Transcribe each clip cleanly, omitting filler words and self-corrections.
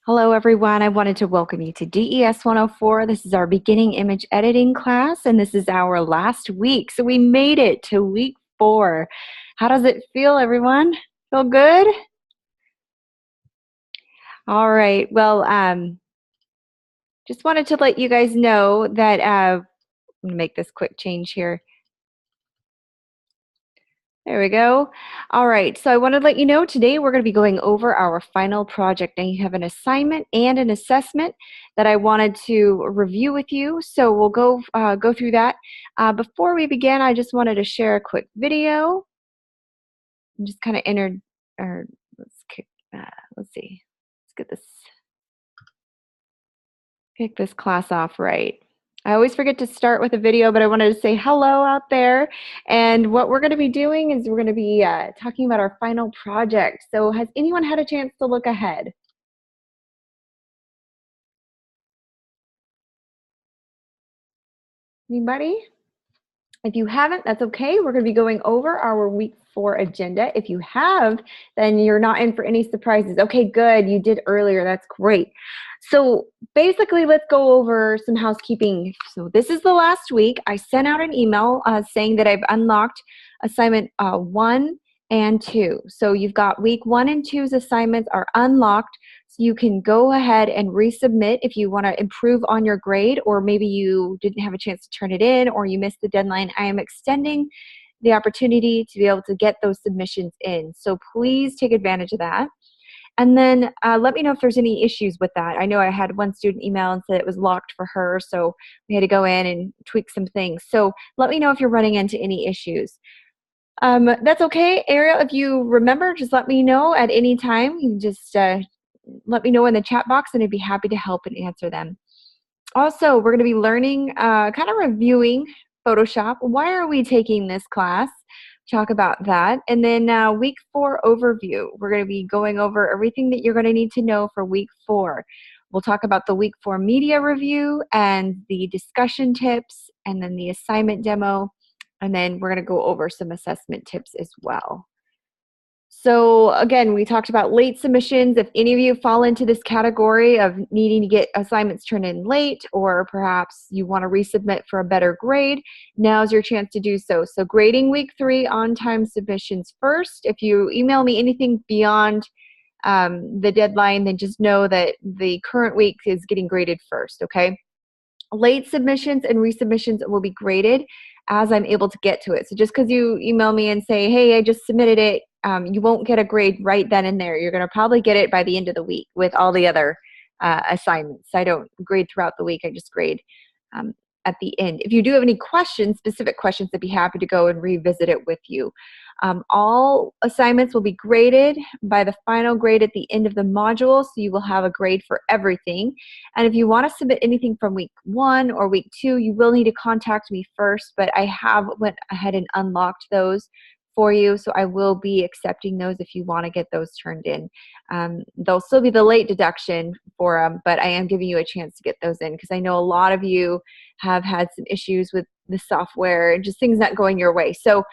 Hello, everyone. I wanted to welcome you to DES 104. This is our beginning image editing class, and this is our last week. So we made it to week 4. How does it feel, everyone? Feel good? All right. Well, just wanted to let you guys know that I'm going to make this quick change here. There we go. All right, so I wanted to let you know today we're going to be going over our final project. Now you have an assignment and an assessment that I wanted to review with you. So we'll go through that. Before we begin, I just wanted to share a quick video. Just kind of entered, or let's see. Let's kick this class off right. I always forget to start with a video, but I wanted to say hello out there. And what we're going to be doing is we're going to be talking about our final project. So has anyone had a chance to look ahead? Anybody? If you haven't, that's okay. We're going to be going over our week 4 agenda. If you have, then you're not in for any surprises. Okay, good. You did earlier. That's great. So basically, let's go over some housekeeping. So this is the last week. I sent out an email saying that I've unlocked assignment 1 and 2. So you've got week 1 and 2's assignments are unlocked. So you can go ahead and resubmit if you want to improve on your grade, or maybe you didn't have a chance to turn it in or you missed the deadline. I am extending the opportunity to be able to get those submissions in. So please take advantage of that. And then let me know if there's any issues with that. I know I had one student email and said it was locked for her, so we had to go in and tweak some things. So let me know if you're running into any issues. That's okay, Ariel. If you remember, just let me know at any time. You can just let me know in the chat box, and I'd be happy to help and answer them. Also, we're going to be learning, kind of reviewing Photoshop. Why are we taking this class? Talk about that. And then week 4 overview. We're going to be going over everything that you're going to need to know for week 4. We'll talk about the week 4 media review and the discussion tips, and then the assignment demo. And then we're going to go over some assessment tips as well. So again, we talked about late submissions. If any of you fall into this category of needing to get assignments turned in late, or perhaps you want to resubmit for a better grade, now's your chance to do so. So grading week 3 on-time submissions first. If you email me anything beyond the deadline, then just know that the current week is getting graded first, okay? Late submissions and resubmissions will be graded as I'm able to get to it. So just because you email me and say, hey, I just submitted it, you won't get a grade right then and there. You're going to probably get it by the end of the week with all the other assignments. I don't grade throughout the week. I just grade at the end. If you do have any questions, specific questions, I'd be happy to go and revisit it with you. All assignments will be graded by the final grade at the end of the module, so you will have a grade for everything. And if you want to submit anything from week 1 or week 2, you will need to contact me first, but I have went ahead and unlocked those for you, so I will be accepting those if you want to get those turned in. There'll still be the late deduction for them, but I am giving you a chance to get those in because I know a lot of you have had some issues with the software and just things not going your way. So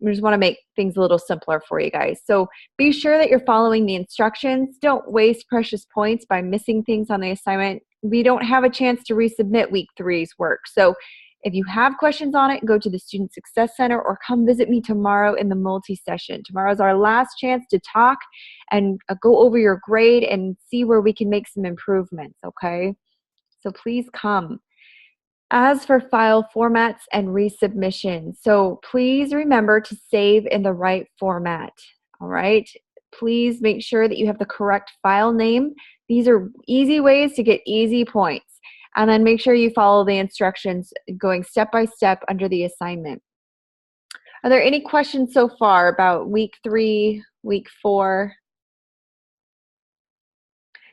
we just want to make things a little simpler for you guys. So be sure that you're following the instructions. Don't waste precious points by missing things on the assignment. We don't have a chance to resubmit week 3's work. So if you have questions on it, go to the Student Success Center or come visit me tomorrow in the multi-session. Tomorrow's our last chance to talk and go over your grade and see where we can make some improvements, okay? So please come. As for file formats and resubmission, so please remember to save in the right format, all right? Please make sure that you have the correct file name. These are easy ways to get easy points. And then make sure you follow the instructions going step by step under the assignment. Are there any questions so far about week 3, week 4?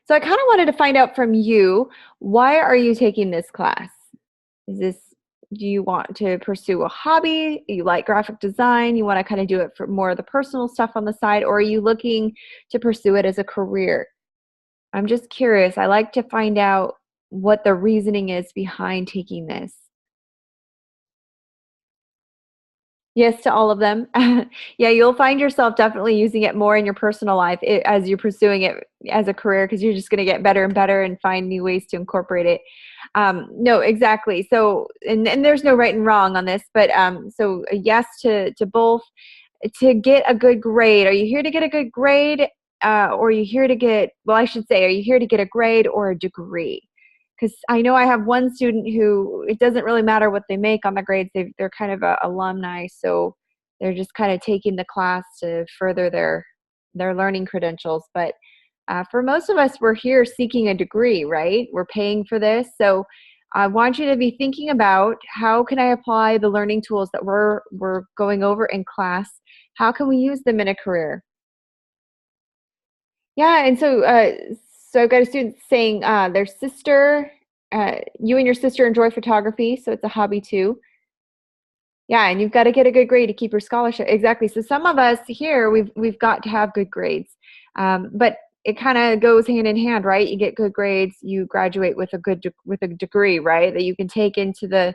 So I kind of wanted to find out from you, why are you taking this class? Do you want to pursue a hobby? You like graphic design? You want to kind of do it for more of the personal stuff on the side, or are you looking to pursue it as a career? I'm just curious. I like to find out what the reasoning is behind taking this. Yes to all of them. Yeah, you'll find yourself definitely using it more in your personal life as you're pursuing it as a career because you're just going to get better and better and find new ways to incorporate it. No, exactly. So, and there's no right and wrong on this, but so a yes to both. To get a good grade, are you here to get a good grade, or are you here to get? Well, I should say, are you here to get a grade or a degree? Because I know I have one student who it doesn't really matter what they make on the grades. They're kind of a alumni, so they're just kind of taking the class to further their learning credentials. But for most of us, we're here seeking a degree, right? We're paying for this, so I want you to be thinking about how can I apply the learning tools that we're going over in class. How can we use them in a career? Yeah, and so I've got a student saying their sister, you and your sister enjoy photography, so it's a hobby too. Yeah, and you've got to get a good grade to keep your scholarship. Exactly. So some of us here, we've got to have good grades, but it kind of goes hand in hand, right? You get good grades, you graduate with with a degree, right? That you can take into the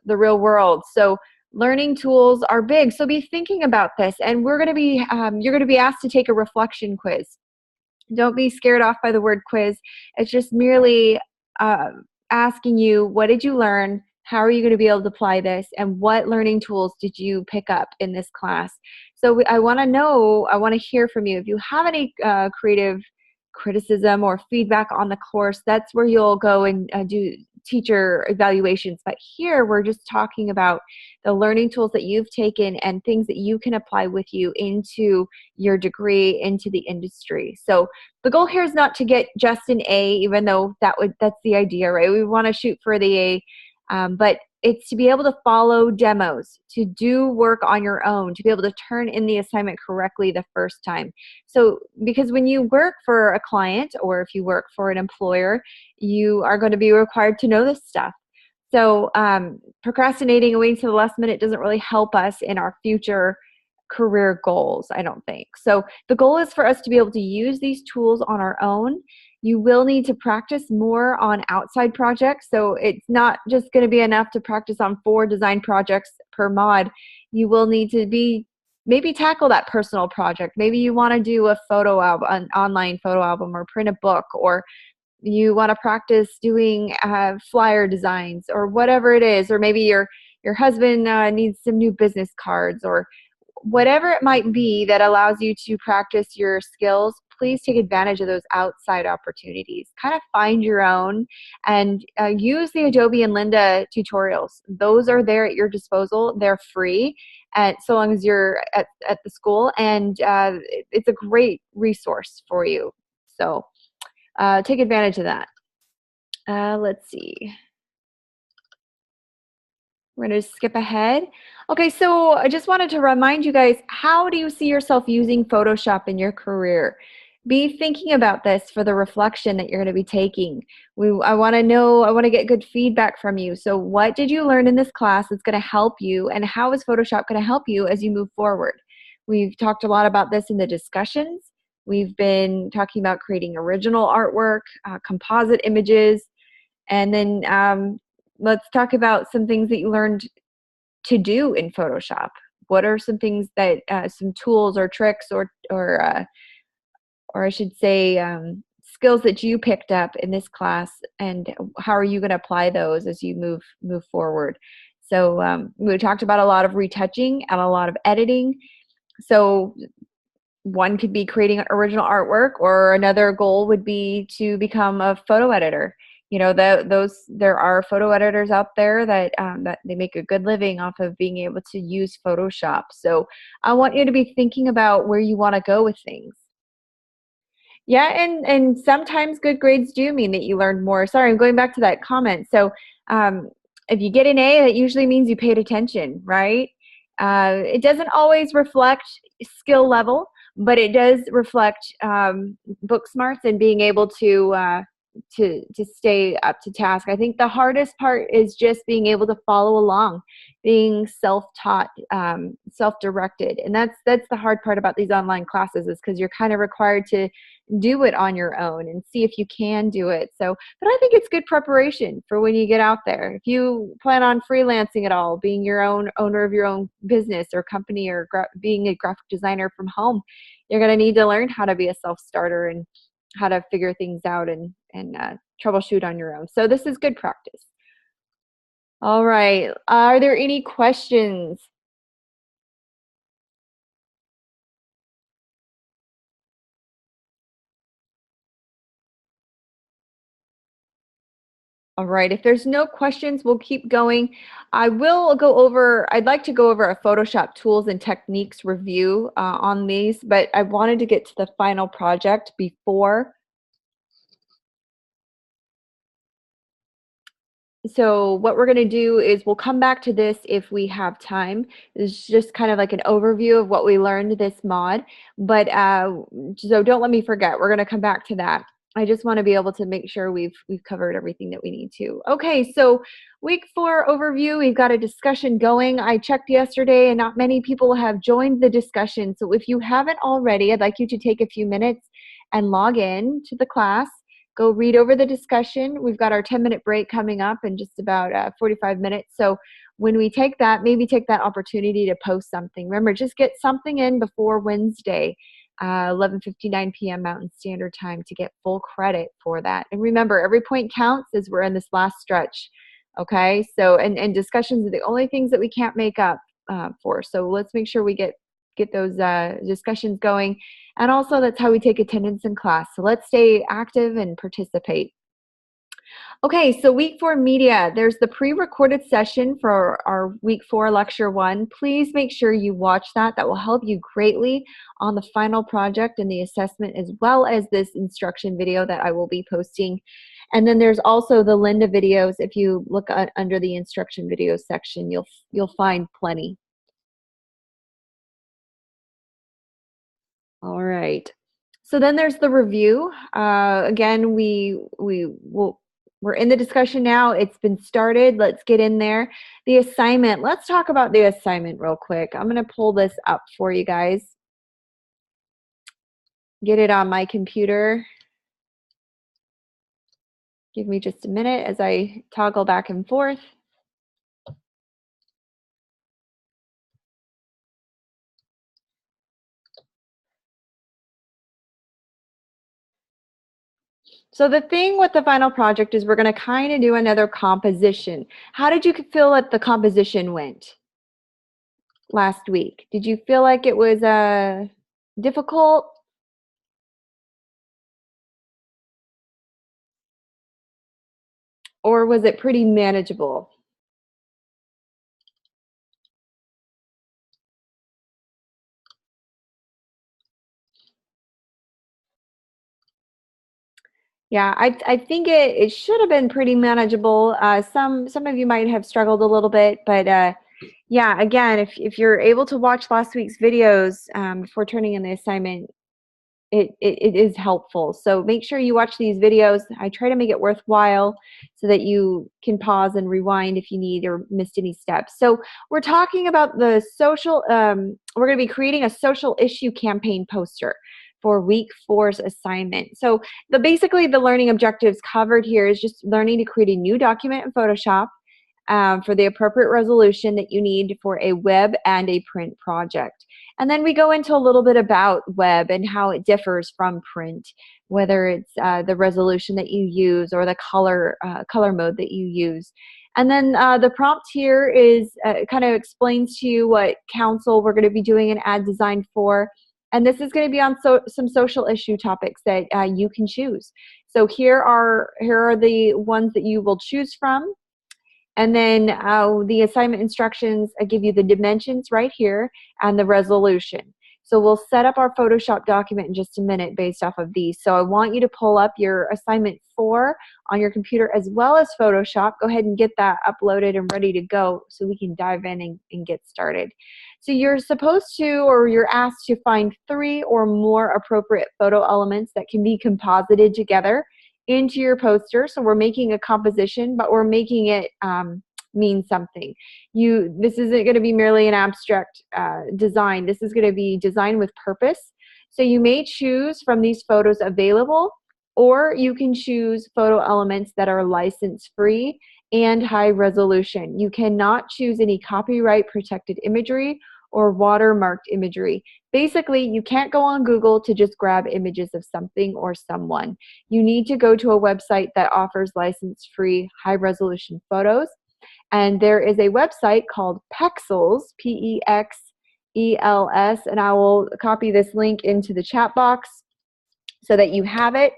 real world. So learning tools are big. So be thinking about this, and we're going to be you're going to be asked to take a reflection quiz. Don't be scared off by the word quiz. It's just merely uh, asking you, what did you learn? How are you going to be able to apply this? And what learning tools did you pick up in this class? So I want to know, I want to hear from you. If you have any creative criticism or feedback on the course, that's where you'll go and do teacher evaluations. But here we're just talking about the learning tools that you've taken and things that you can apply with you into your degree, into the industry. So the goal here is not to get just an A, even though that's the idea, right? We want to shoot for the A, but it's to be able to follow demos, to do work on your own, to be able to turn in the assignment correctly the first time. So because when you work for a client or if you work for an employer, you are going to be required to know this stuff. So procrastinating and waiting to the last minute doesn't really help us in our future career goals, I don't think. So the goal is for us to be able to use these tools on our own. You will need to practice more on outside projects. So it's not just going to be enough to practice on 4 design projects per mod. You will need to maybe tackle that personal project. Maybe you want to do a photo album, an online photo album, or print a book, or you want to practice doing flyer designs or whatever it is, or maybe your husband needs some new business cards, or whatever it might be that allows you to practice your skills. Please take advantage of those outside opportunities. Kind of find your own and use the Adobe and Lynda tutorials. Those are there at your disposal. They're free, so long as you're at the school, and it's a great resource for you. So take advantage of that. Let's see. We're going to skip ahead. Okay, so I just wanted to remind you guys, how do you see yourself using Photoshop in your career? Be thinking about this for the reflection that you're going to be taking. I want to know, I want to get good feedback from you. So what did you learn in this class that's going to help you, and how is Photoshop going to help you as you move forward? We've talked a lot about this in the discussions. We've been talking about creating original artwork, composite images, and then let's talk about some things that you learned to do in Photoshop. What are some things that, some tools or tricks or I should say, skills that you picked up in this class, and how are you going to apply those as you move forward? So we talked about a lot of retouching and a lot of editing. So one could be creating original artwork, or another goal would be to become a photo editor. You know, there are photo editors out there that that they make a good living off of being able to use Photoshop. So I want you to be thinking about where you want to go with things. Yeah, and sometimes good grades do mean that you learned more. Sorry, I'm going back to that comment. So um, if you get an A, that usually means you paid attention, right? It doesn't always reflect skill level, but it does reflect book smarts and being able to to stay up to task. I think the hardest part is just being able to follow along, being self-taught, self-directed, and that's the hard part about these online classes, is because you're kind of required to do it on your own and see if you can do it. So, but I think it's good preparation for when you get out there. If you plan on freelancing at all, being your own owner of your own business or company, or being a graphic designer from home, you're going to need to learn how to be a self-starter and how to figure things out and troubleshoot on your own. So this is good practice. All right. Are there any questions? All right, if there's no questions, we'll keep going. I'd like to go over a Photoshop tools and techniques review on these, but I wanted to get to the final project before. So what we're going to do is we'll come back to this if we have time. It's just kind of like an overview of what we learned this mod, but so don't let me forget. We're going to come back to that. I just want to be able to make sure we've covered everything that we need to. Okay, so week 4 overview, we've got a discussion going. I checked yesterday and not many people have joined the discussion. So if you haven't already, I'd like you to take a few minutes and log in to the class. Go read over the discussion. We've got our 10-minute break coming up in just about 45 minutes. So when we take that, maybe take that opportunity to post something. Remember, just get something in before Wednesday, 11:59 p.m. Mountain Standard Time, to get full credit for that. And remember, every point counts as we're in this last stretch. Okay, so and discussions are the only things that we can't make up for. So let's make sure we get those discussions going. And also, that's how we take attendance in class. So let's stay active and participate. Okay, so week 4 media, there's the pre-recorded session for our week 4 lecture 1. Please make sure you watch that. That will help you greatly on the final project and the assessment, as well as this instruction video that I will be posting. And then there's also the Linda videos. If you look under the instruction video section, you'll find plenty. All right. So then there's the review. Again, we're in the discussion now. It's been started. Let's get in there. The assignment. Let's talk about the assignment real quick. I'm going to pull this up for you guys. Get it on my computer. Give me just a minute as I toggle back and forth. So the thing with the final project is we're going to kind of do another composition. How did you feel that the composition went last week? Did you feel like it was difficult? Or was it pretty manageable? Yeah, I think it should have been pretty manageable. Some of you might have struggled a little bit, but yeah, again, if you're able to watch last week's videos before turning in the assignment, it is helpful. So make sure you watch these videos. I try to make it worthwhile so that you can pause and rewind if you need or missed any steps. So we're talking about the social, we're going to be creating a social issue campaign poster for week 4's assignment. So basically the learning objectives covered here is just learning to create a new document in Photoshop for the appropriate resolution that you need for a web and a print project. And then we go into a little bit about web and how it differs from print, whether it's the resolution that you use or the color mode that you use. And then the prompt here is kind of explains to you what council we're going to be doing an ad design for. And this is going to be on some social issue topics that you can choose. So here are the ones that you will choose from. And then the assignment instructions, I give you the dimensions right here and the resolution. So we'll set up our Photoshop document in just a minute based off of these. So I want you to pull up your assignment 4 on your computer as well as Photoshop. Go ahead and get that uploaded and ready to go so we can dive in and get started. So you're supposed to, or you're asked to find 3 or more appropriate photo elements that can be composited together into your poster. So we're making a composition, but we're making it mean something. This isn't going to be merely an abstract design. This is going to be design with purpose. So you may choose from these photos available, or you can choose photo elements that are license free and high resolution. You cannot choose any copyright protected imagery or watermarked imagery. Basically, you can't go on Google to just grab images of something or someone. You need to go to a website that offers license-free, high-resolution photos. And there is a website called Pexels, P-E-X-E-L-S, and I will copy this link into the chat box so that you have it.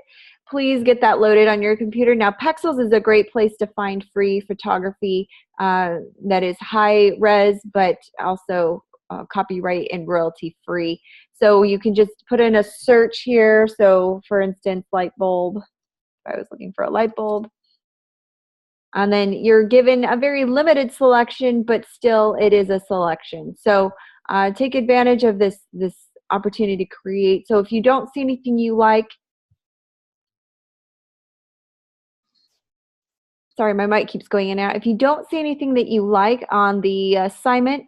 Please get that loaded on your computer. Now, Pexels is a great place to find free photography that is high res, but also copyright and royalty free. So you can just put in a search here. So for instance, light bulb, if I was looking for a light bulb. And then you're given a very limited selection, but still it is a selection. So take advantage of this opportunity to create. So if you don't see anything you like, sorry, my mic keeps going in and out. If you don't see anything that you like on the assignment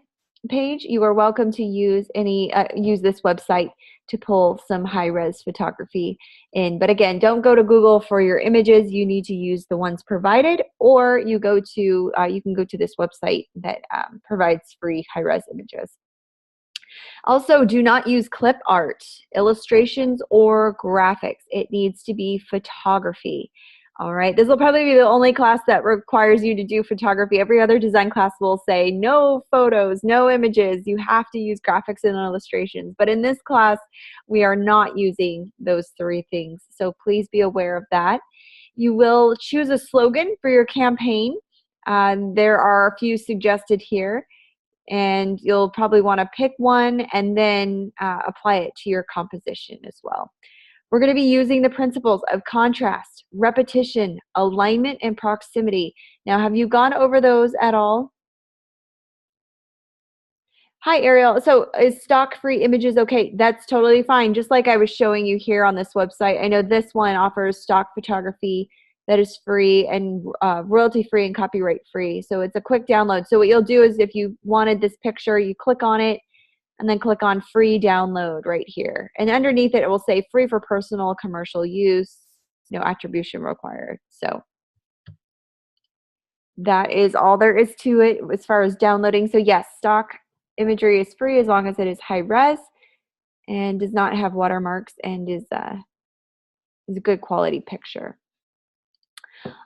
page, you are welcome to use this website to pull some high-res photography in. But again, don't go to Google for your images. You need to use the ones provided, or you can go to this website that provides free high-res images. Also, do not use clip art, illustrations, or graphics. It needs to be photography. All right, this will probably be the only class that requires you to do photography. Every other design class will say no photos, no images. You have to use graphics and illustrations. But in this class, we are not using those three things. So please be aware of that. You will choose a slogan for your campaign. There are a few suggested here, and you'll probably want to pick one and then apply it to your composition as well. We're going to be using the principles of contrast, repetition, alignment, and proximity. Now, have you gone over those at all? Hi, Ariel. So is stock-free images okay? That's totally fine. Just like I was showing you here on this website, I know this one offers stock photography that is free and royalty-free and copyright-free. So it's a quick download. So what you'll do is if you wanted this picture, you click on it, and then click on free download right here. And underneath it, it will say free for personal commercial use, no attribution required. So that is all there is to it as far as downloading. So yes, stock imagery is free as long as it is high res and does not have watermarks and is a good quality picture.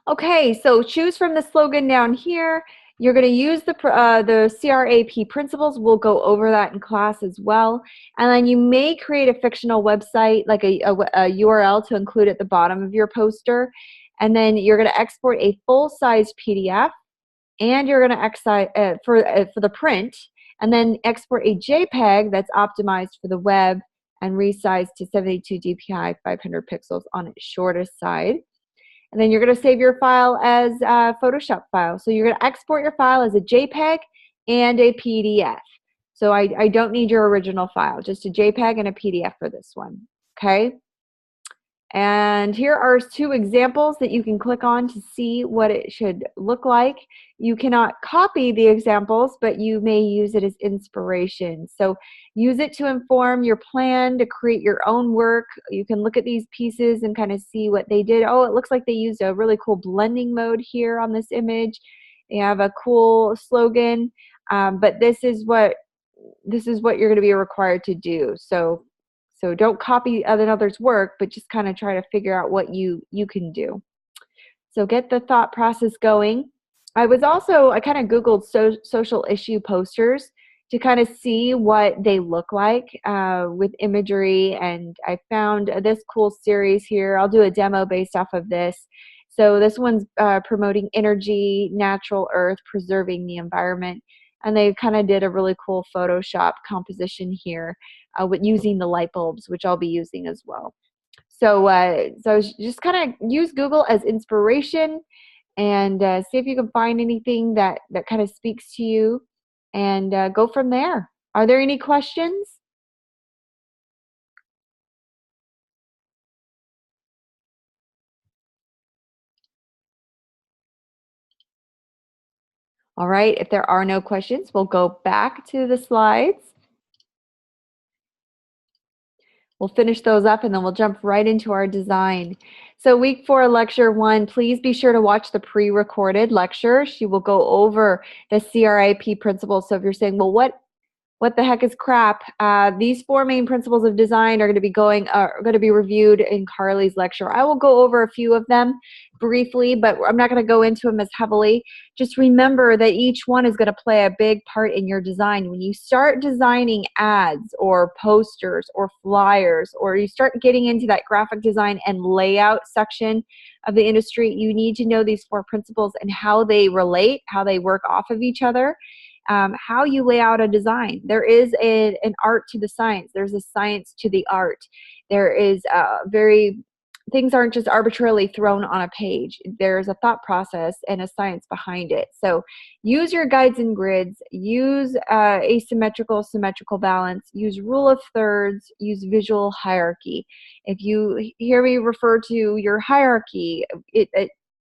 Okay, so choose from the slogan down here. You're going to use the CRAP principles. We'll go over that in class as well. And then you may create a fictional website, like a URL to include at the bottom of your poster. And then you're going to export a full-size PDF, and you're going to for the print, and then export a JPEG that's optimized for the web and resized to 72 dpi, 500 pixels on its shortest side. And then you're going to save your file as a Photoshop file. So you're going to export your file as a JPEG and a PDF. So I don't need your original file, just a JPEG and a PDF for this one, okay? And here are two examples that you can click on to see what it should look like. You cannot copy the examples, but you may use it as inspiration. So use it to inform your plan to create your own work. You can look at these pieces and kind of see what they did. Oh, it looks like they used a really cool blending mode here on this image. They have a cool slogan, but this is what you're going to be required to do. So don't copy others' work, but just kind of try to figure out what you can do. So get the thought process going. I kind of Googled social issue posters to kind of see what they look like with imagery, and I found this cool series here. I'll do a demo based off of this. So this one's promoting energy, natural earth, preserving the environment. And they kind of did a really cool Photoshop composition here with using the light bulbs, which I'll be using as well. So, just kind of use Google as inspiration and see if you can find anything that kind of speaks to you, and go from there. Are there any questions? All right, if there are no questions, we'll go back to the slides. We'll finish those up and then we'll jump right into our design. So week 4, lecture 1, please be sure to watch the pre-recorded lecture. She will go over the CRIP principles. So if you're saying, well, what the heck is crap? These 4 main principles of design are going to be reviewed in Carly's lecture. I will go over a few of them briefly, but I'm not going to go into them as heavily. Just remember that each one is going to play a big part in your design. When you start designing ads or posters or flyers, or you start getting into that graphic design and layout section of the industry, you need to know these 4 principles and how they relate, how they work off of each other. How you lay out a design. There is an art to the science. There's a science to the art. There is things aren't just arbitrarily thrown on a page. There's a thought process and a science behind it. So use your guides and grids, use asymmetrical, symmetrical balance, use rule of thirds, use visual hierarchy. If you hear me refer to your hierarchy,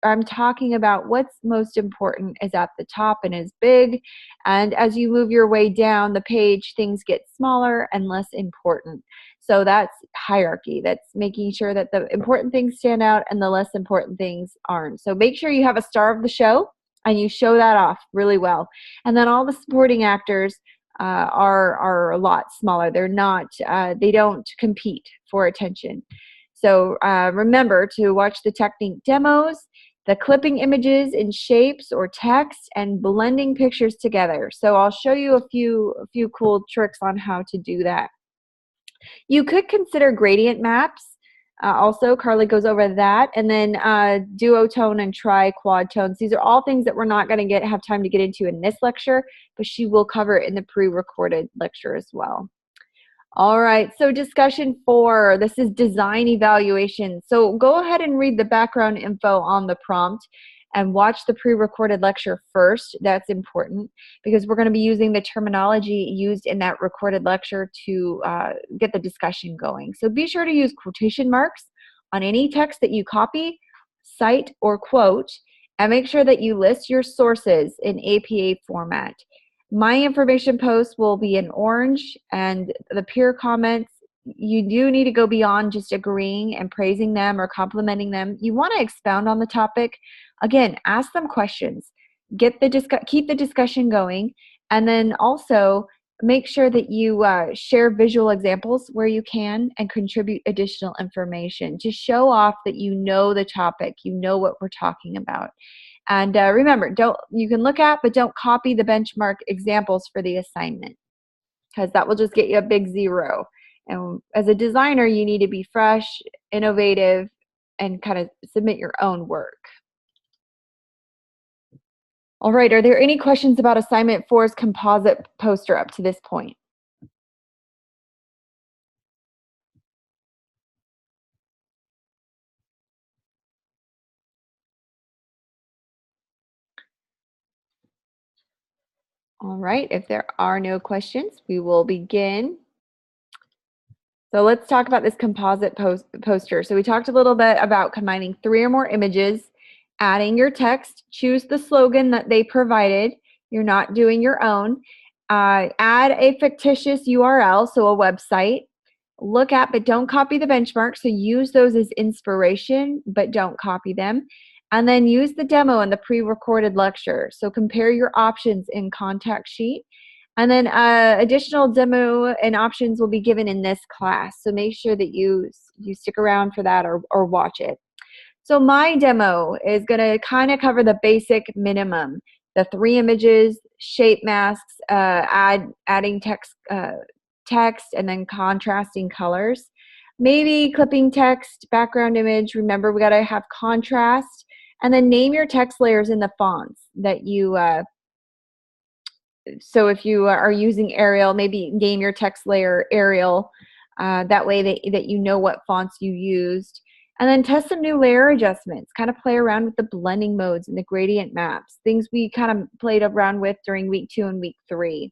I'm talking about what's most important is at the top and is big. And as you move your way down the page, things get smaller and less important. So that's hierarchy. That's making sure that the important things stand out and the less important things aren't. So make sure you have a star of the show and you show that off really well. And then all the supporting actors are a lot smaller. They're not, they don't compete for attention. So remember to watch the technique demos, the clipping images in shapes or text, and blending pictures together. So I'll show you a few cool tricks on how to do that. You could consider gradient maps. Also, Carly goes over that, and then duotone and tri-quad tones. These are all things that we're not going to have time to get into in this lecture, but she will cover it in the pre-recorded lecture as well. All right, so discussion 4, this is design evaluation. So go ahead and read the background info on the prompt and watch the pre-recorded lecture first. That's important because we're going to be using the terminology used in that recorded lecture to get the discussion going. So be sure to use quotation marks on any text that you copy, cite, or quote, and make sure that you list your sources in APA format. My information post will be in orange, and the peer comments, you do need to go beyond just agreeing and praising them or complimenting them. You want to expound on the topic. Again, ask them questions. Keep the discussion going, and then also make sure that you share visual examples where you can and contribute additional information to show off that you know the topic, you know what we're talking about. And remember, you can look at, but don't copy the benchmark examples for the assignment because that will just get you a big 0. And as a designer, you need to be fresh, innovative, and kind of submit your own work. All right, are there any questions about assignment 4's composite poster up to this point? All right, if there are no questions, we will begin. So let's talk about this composite poster. So we talked a little bit about combining 3 or more images, adding your text, choose the slogan that they provided. You're not doing your own. Add a fictitious URL, so a website. Look at, but don't copy the benchmark. So use those as inspiration, but don't copy them. And then use the demo in the pre-recorded lecture. So compare your options in contact sheet. And then additional demo and options will be given in this class. So make sure that you stick around for that or watch it. So my demo is going to kind of cover the basic minimum, the 3 images, shape masks, adding text, and then contrasting colors. Maybe clipping text, background image. Remember, we got to have contrast. And then name your text layers in the fonts that you so if you are using Arial, maybe name your text layer Arial. That way that you know what fonts you used. And then test some new layer adjustments. Kind of play around with the blending modes and the gradient maps. Things we kind of played around with during week 2 and week 3.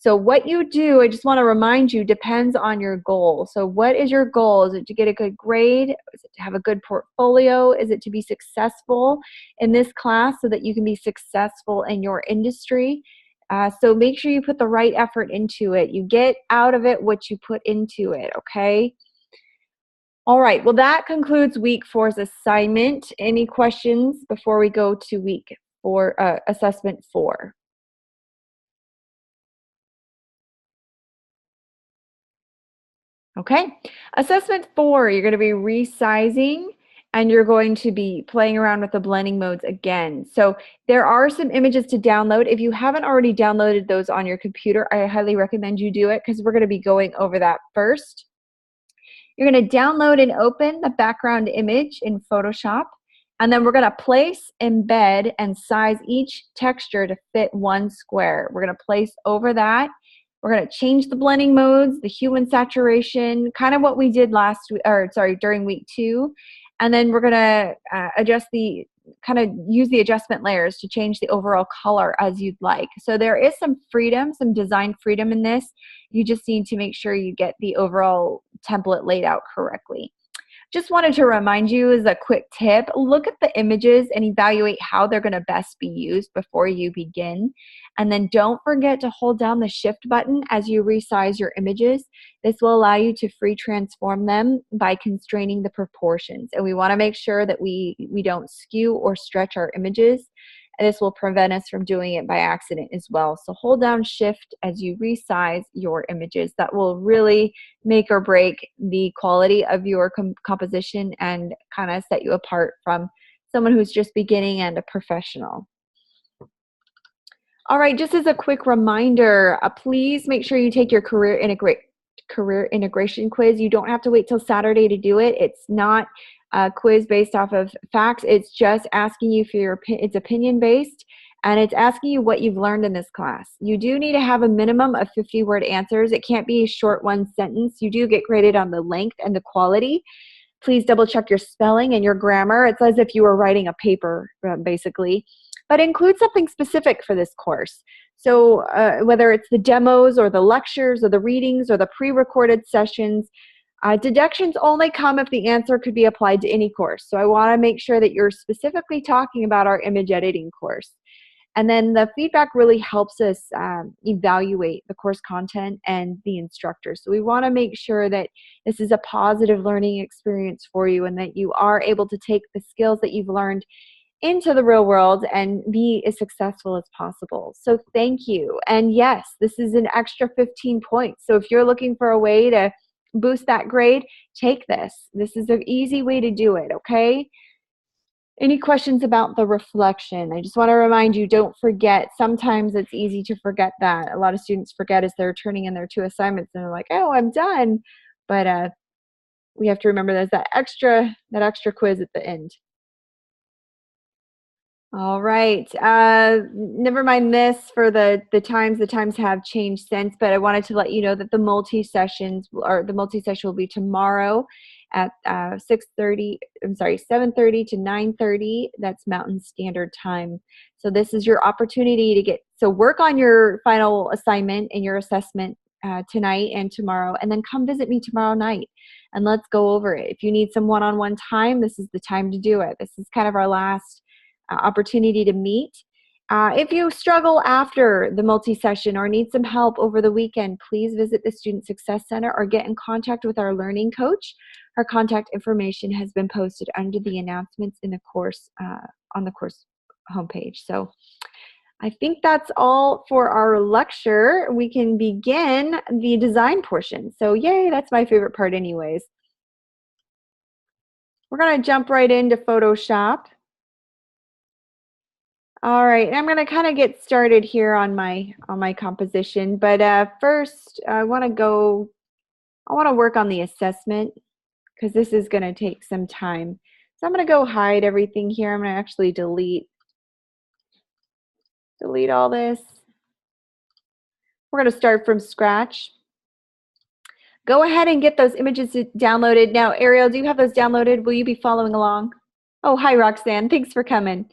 So what you do, I just want to remind you, depends on your goal. So what is your goal? Is it to get a good grade? Is it to have a good portfolio? Is it to be successful in this class so that you can be successful in your industry? So make sure you put the right effort into it. You get out of it what you put into it, okay? All right, well, that concludes week 4's assignment. Any questions before we go to week 4, assessment 4? Okay, assessment 4, you're going to be resizing and you're going to be playing around with the blending modes again. So there are some images to download. If you haven't already downloaded those on your computer, I highly recommend you do it because we're going to be going over that first. You're going to download and open the background image in Photoshop, and then we're going to place, embed, and size each texture to fit one square. We're going to place over that. We're going to change the blending modes, the hue and saturation, kind of what we did during week 2. And then we're going to use the adjustment layers to change the overall color as you'd like. So there is some freedom, some design freedom in this. You just need to make sure you get the overall template laid out correctly. Just wanted to remind you as a quick tip, look at the images and evaluate how they're going to best be used before you begin. And then don't forget to hold down the shift button as you resize your images. This will allow you to free transform them by constraining the proportions. And we want to make sure that we don't skew or stretch our images. And this will prevent us from doing it by accident as well. So hold down shift as you resize your images. That will really make or break the quality of your composition and kind of set you apart from someone who's just beginning and a professional. All right, just as a quick reminder, please make sure you take your career integration quiz. You don't have to wait till Saturday to do it. It's not a quiz based off of facts. It's just asking you for it's opinion based, and it's asking you what you've learned in this class. You do need to have a minimum of 50-word answers. It can't be a short one sentence. You do get graded on the length and the quality. Please double check your spelling and your grammar. It's as if you were writing a paper, basically. But include something specific for this course. So whether it's the demos or the lectures or the readings or the pre-recorded sessions, deductions only come if the answer could be applied to any course. So I want to make sure that you're specifically talking about our image editing course. And then the feedback really helps us evaluate the course content and the instructor. So we want to make sure that this is a positive learning experience for you and that you are able to take the skills that you've learned into the real world and be as successful as possible. So thank you. And yes, this is an extra 15 points. So if you're looking for a way to boost that grade, take this. This is an easy way to do it, okay? Any questions about the reflection? I just want to remind you, don't forget, sometimes it's easy to forget that. A lot of students forget as they're turning in their 2 assignments and they're like, oh, I'm done. But we have to remember there's that extra quiz at the end. All right. Never mind this for the times. The times have changed since, but I wanted to let you know that the multi-session will be tomorrow at 7:30 to 9:30. That's Mountain Standard Time. So this is your opportunity to work on your final assignment and your assessment tonight and tomorrow, and then come visit me tomorrow night and let's go over it. If you need some one-on-one time, this is the time to do it. This is kind of our last opportunity to meet. If you struggle after the multi-session or need some help over the weekend, please visit the Student Success Center or get in contact with our learning coach. Her contact information has been posted under the announcements in the course on the course homepage. So I think that's all for our lecture. We can begin the design portion. So yay, that's my favorite part anyways. We're going to jump right into Photoshop. All right, I'm going to kind of get started here on my composition, but first I want to work on the assessment because this is going to take some time. So I'm going to go hide everything here. I'm going to actually delete all this. We're going to start from scratch. Go ahead and get those images downloaded. Now, Ariel, do you have those downloaded? Will you be following along? Oh, hi, Roxanne. Thanks for coming.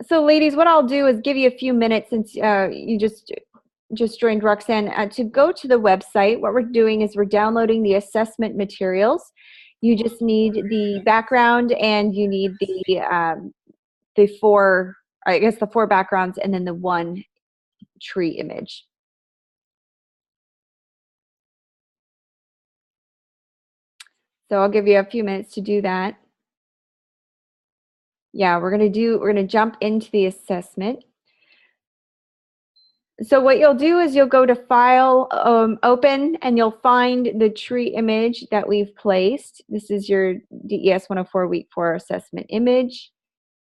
So ladies, what I'll do is give you a few minutes since you just just joined Roxanne. To go to the website, what we're doing is we're downloading the assessment materials. You just need the background and you need the four, I guess the four backgrounds and then the one tree image. So I'll give you a few minutes to do that. Yeah, we're gonna jump into the assessment. So what you'll do is you'll go to File, Open, and you'll find the tree image that we've placed. This is your DES 104 Week 4 assessment image.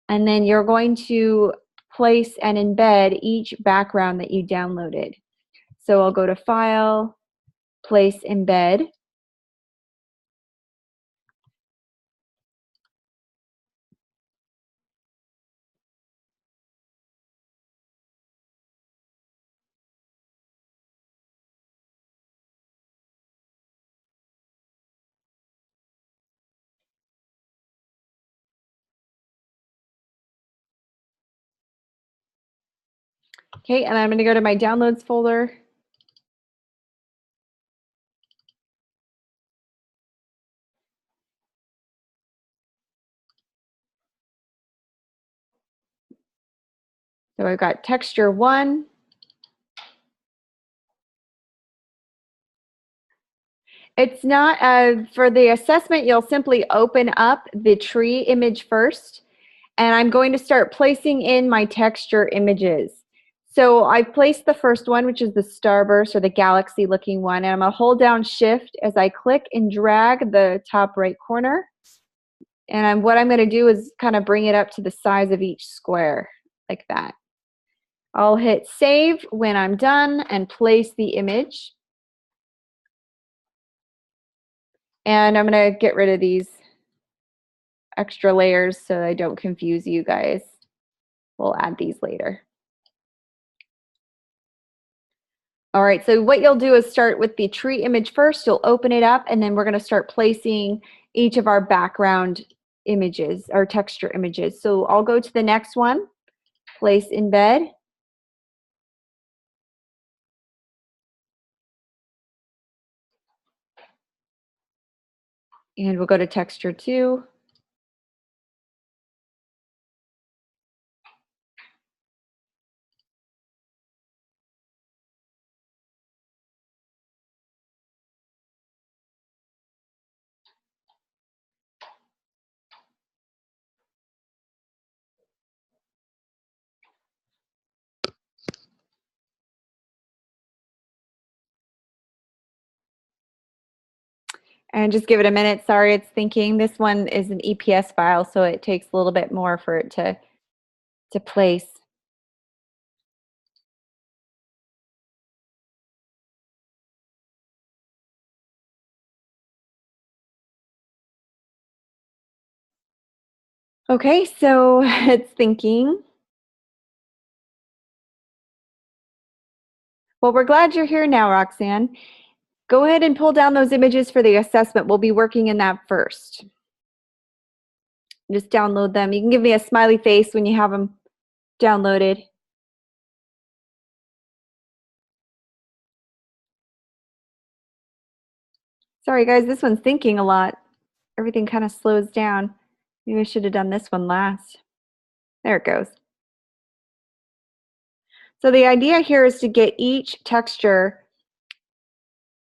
And then you're going to place and embed each background that you downloaded. So I'll go to File, Place, Embed. Okay, and I'm going to go to my Downloads folder. So I've got Texture 1. It's not, for the assessment, you'll simply open up the tree image first, and I'm going to start placing in my texture images. So I've placed the first one, which is the starburst or the galaxy looking one, and I'm going to hold down Shift as I click and drag the top right corner. And what I'm going to do is kind of bring it up to the size of each square, like that. I'll hit Save when I'm done and place the image. And I'm going to get rid of these extra layers so I don't confuse you guys. We'll add these later. All right, so what you'll do is start with the tree image first. You'll open it up, and then we're going to start placing each of our background images, our texture images. So I'll go to the next one, Place, Embed. And we'll go to Texture 2. And just give it a minute. Sorry, it's thinking. This one is an EPS file, so it takes a little bit more for it to place. Okay, so it's thinking. Well, we're glad you're here now, Roxanne. Go ahead and pull down those images for the assessment. We'll be working in that first. Just download them. You can give me a smiley face when you have them downloaded. Sorry guys, this one's thinking a lot. Everything kind of slows down. Maybe I should have done this one last. There it goes. So the idea here is to get each texture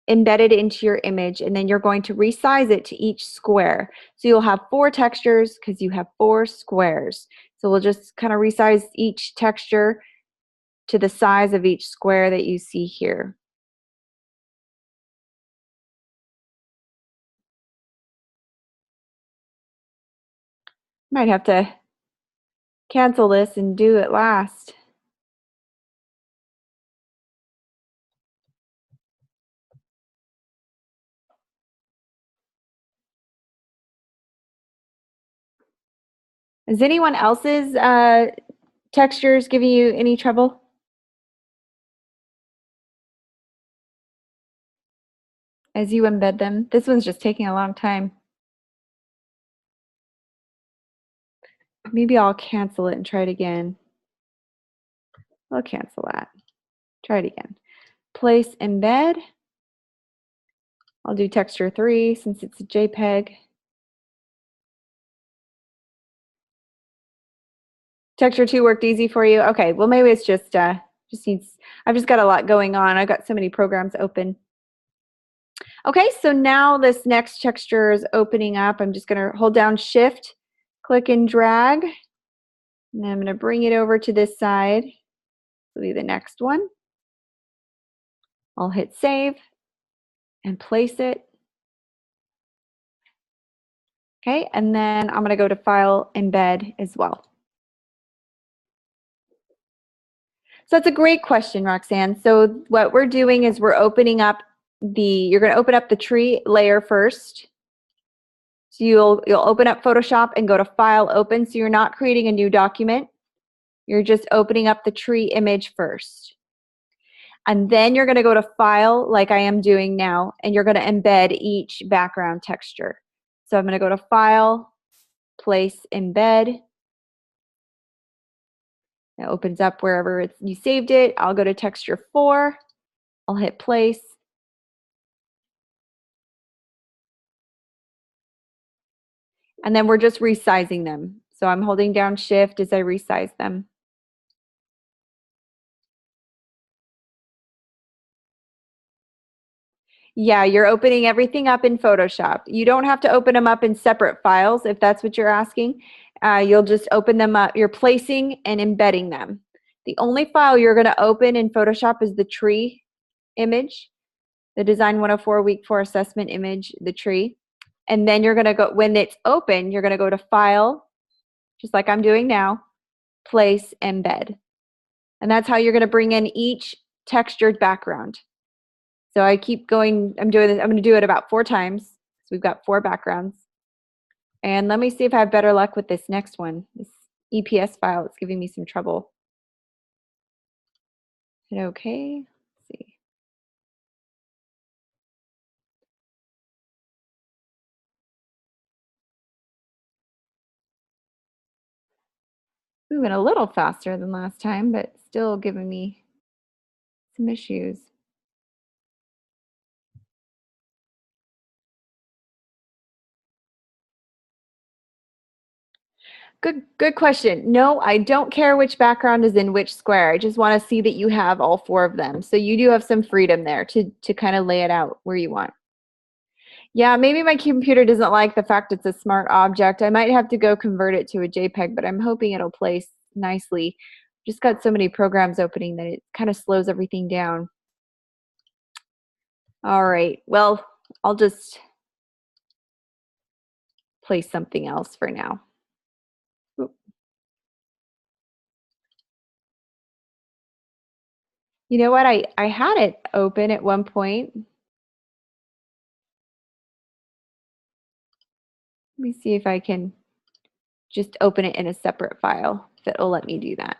embedded into your image, and then you're going to resize it to each square. So you'll have 4 textures because you have 4 squares. So we'll just kind of resize each texture to the size of each square that you see here. Might have to cancel this and do it last. Is anyone else's textures giving you any trouble? As you embed them? This one's just taking a long time. Maybe I'll cancel it and try it again. I'll cancel that. Try it again. Place embed. I'll do texture 3 since it's a JPEG. Texture 2 worked easy for you? Okay, well maybe it's just needs, I've just got a lot going on. I've got so many programs open. Okay, so now this next texture is opening up. I'm just gonna hold down Shift, click and drag, and then I'm gonna bring it over to this side. Will be the next one. I'll hit save and place it. Okay, and then I'm gonna go to File, Embed as well. So that's a great question, Roxanne. So what we're doing is we're opening up you're going to open up the tree layer first. So you'll open up Photoshop and go to File, Open. So you're not creating a new document. You're just opening up the tree image first. And then you're going to go to File, like I am doing now, and you're going to embed each background texture. So I'm going to go to File, Place, Embed. It opens up wherever you saved it. I'll go to Texture 4. I'll hit Place. And then we're just resizing them. So I'm holding down Shift as I resize them. Yeah, you're opening everything up in Photoshop. You don't have to open them up in separate files if that's what you're asking. You'll just open them up. You're placing and embedding them. The only file you're going to open in Photoshop is the tree image, the Design 104 Week 4 assessment image, the tree. And then you're going to go, when it's open, you're going to go to File, just like I'm doing now, Place, Embed. And that's how you're going to bring in each textured background. So I keep going, I'm going to do it about 4 times. So we've got 4 backgrounds. And let me see if I have better luck with this next one. This EPS file, it's giving me some trouble. Hit OK. Let's see. Moving a little faster than last time, but still giving me some issues. Good question. No, I don't care which background is in which square. I just want to see that you have all 4 of them. So you do have some freedom there to kind of lay it out where you want. Yeah, maybe my computer doesn't like the fact it's a smart object. I might have to go convert it to a JPEG, but I'm hoping it'll place nicely. Just got so many programs opening that it kind of slows everything down. All right, well, I'll just place something else for now. You know what? I had it open at one point. Let me see if I can just open it in a separate file, if it'll let me do that.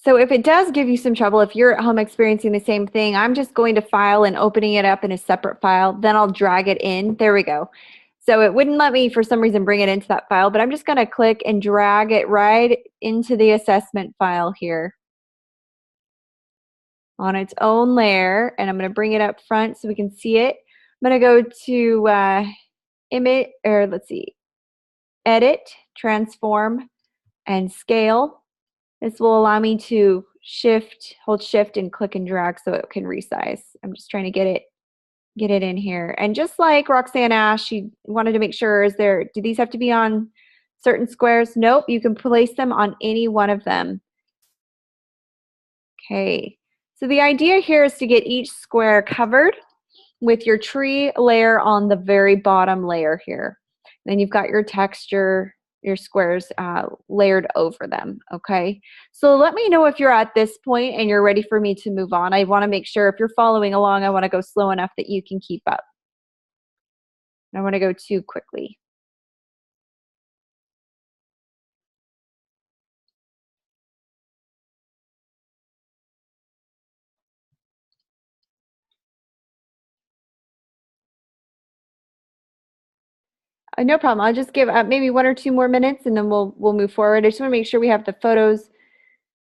So if it does give you some trouble, if you're at home experiencing the same thing, I'm just going to File and opening it up in a separate file. Then I'll drag it in. There we go. So it wouldn't let me, for some reason, bring it into that file, but I'm just going to click and drag it right into the assessment file here on its own layer. And I'm going to bring it up front so we can see it. I'm going to go to Image, or let's see, Edit, Transform, and Scale. This will allow me to hold shift and click and drag so it can resize. I'm just trying to get it in here. And just like Roxanne asked, she wanted to make sure, do these have to be on certain squares? Nope, you can place them on any one of them. Okay, so the idea here is to get each square covered with your tree layer on the very bottom layer here. Then you've got your texture, your squares layered over them, okay? So let me know if you're at this point and you're ready for me to move on. I want to make sure if you're following along, I want to go slow enough that you can keep up. I don't want to go too quickly. No problem. I'll just give maybe 1 or 2 more minutes and then we'll move forward. I just want to make sure we have the photos.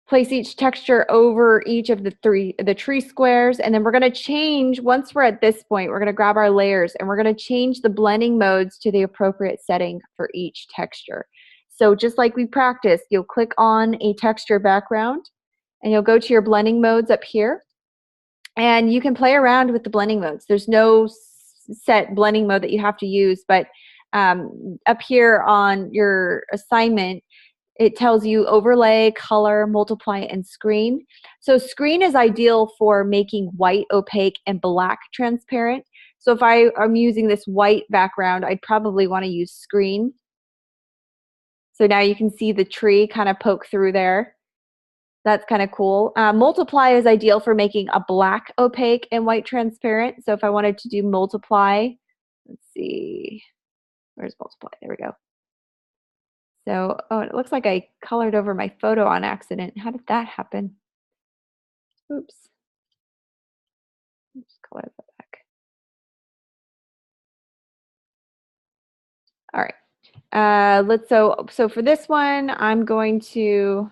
Place each texture over each of the tree squares, and then we're going to change, once we're at this point, we're going to grab our layers and we're going to change the blending modes to the appropriate setting for each texture. So just like we practiced, you'll click on a texture background and you'll go to your blending modes up here, and you can play around with the blending modes. There's no set blending mode that you have to use, but up here on your assignment, it tells you overlay, color, multiply, and screen. So screen is ideal for making white opaque and black transparent. So if I'm using this white background, I'd probably want to use screen. So now you can see the tree kind of poke through there. That's kind of cool. Multiply is ideal for making a black opaque and white transparent. So if I wanted to do multiply, let's see, where's multiply? There we go. So, oh, it looks like I colored over my photo on accident. How did that happen? Oops. Just color that back. All right. So for this one, I'm going to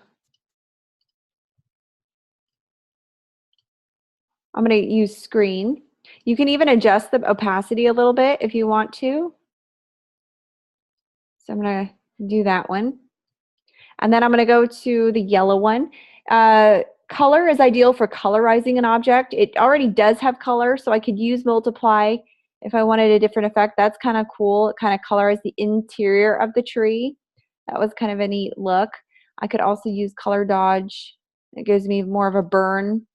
use screen. You can even adjust the opacity a little bit if you want to. So I'm going to do that one. And then I'm going to go to the yellow one. Color is ideal for colorizing an object. It already does have color, so I could use multiply if I wanted a different effect. That's kind of cool. It kind of colors the interior of the tree. That was kind of a neat look. I could also use color dodge. It gives me more of a burn.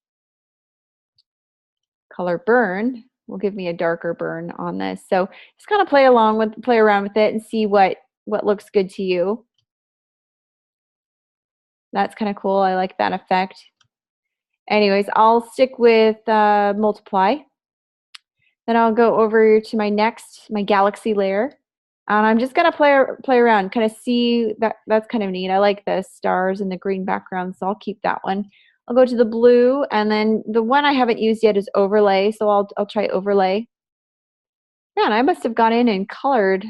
Color burn will give me a darker burn on this. So just kind of play around with it and see what looks good to you. That's kind of cool. I like that effect. Anyways, I'll stick with multiply. Then I'll go over to my galaxy layer. And I'm just gonna play around, kind of see that's kind of neat. I like the stars and the green background, so I'll keep that one. I'll go to the blue, and then the one I haven't used yet is overlay, so I'll try overlay. Man, I must have gone in and colored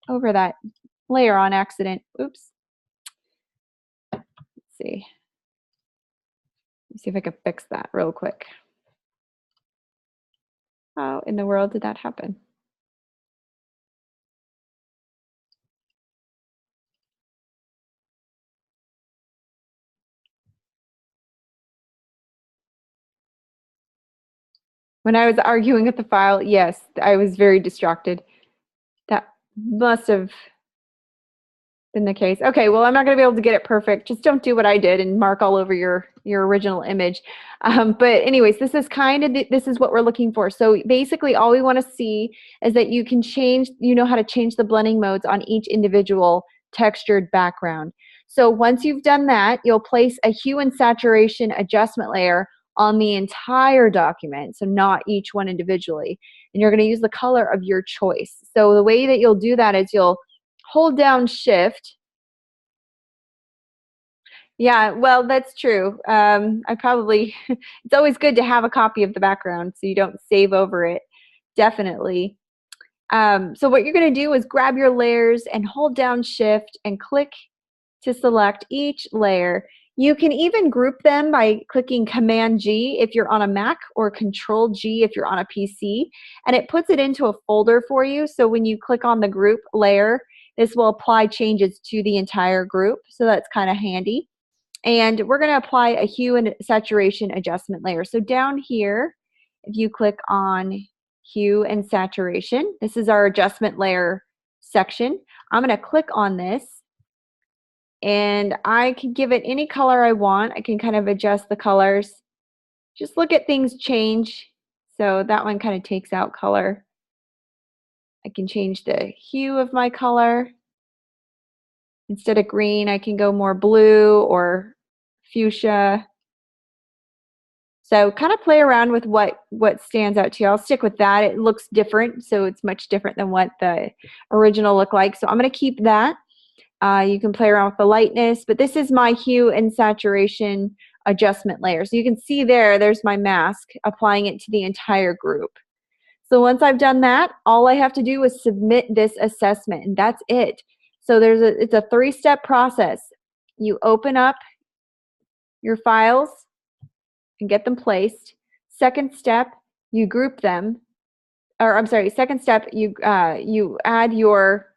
over that layer on accident. Oops. Let's see. Let's see if I can fix that real quick. How in the world did that happen? When I was arguing with the file, yes, I was very distracted. That must have been the case. Okay, well, I'm not going to be able to get it perfect. Just don't do what I did and mark all over your original image. But anyways, this is this is what we're looking for. So basically, all we want to see is that you can change, you know how to change the blending modes on each individual textured background. So once you've done that, you'll place a hue and saturation adjustment layer on the entire document, so not each one individually. And you're going to use the color of your choice. So the way that you'll do that is you'll hold down shift. Yeah, well, that's true. It's always good to have a copy of the background so you don't save over it. Definitely. So what you're going to do is grab your layers and hold down shift and click to select each layer. You can even group them by clicking Command G if you're on a Mac or Control G if you're on a PC, and it puts it into a folder for you. So when you click on the group layer, this will apply changes to the entire group. So that's kind of handy. And we're going to apply a hue and saturation adjustment layer. So down here, if you click on hue and saturation, this is our adjustment layer section. I'm going to click on this, and I can give it any color I want. I can kind of adjust the colors. Just look at things change. So that one kind of takes out color. I can change the hue of my color. Instead of green, I can go more blue or fuchsia. So kind of play around with what stands out to you. I'll stick with that. It looks different, so it's much different than what the original looked like. So I'm going to keep that. You can play around with the lightness, but this is my hue and saturation adjustment layer. So you can see there's my mask, applying it to the entire group. So once I've done that, all I have to do is submit this assessment, and that's it. So it's a 3-step process. You open up your files and get them placed. Second step, you group them. Or I'm sorry, second step, you add your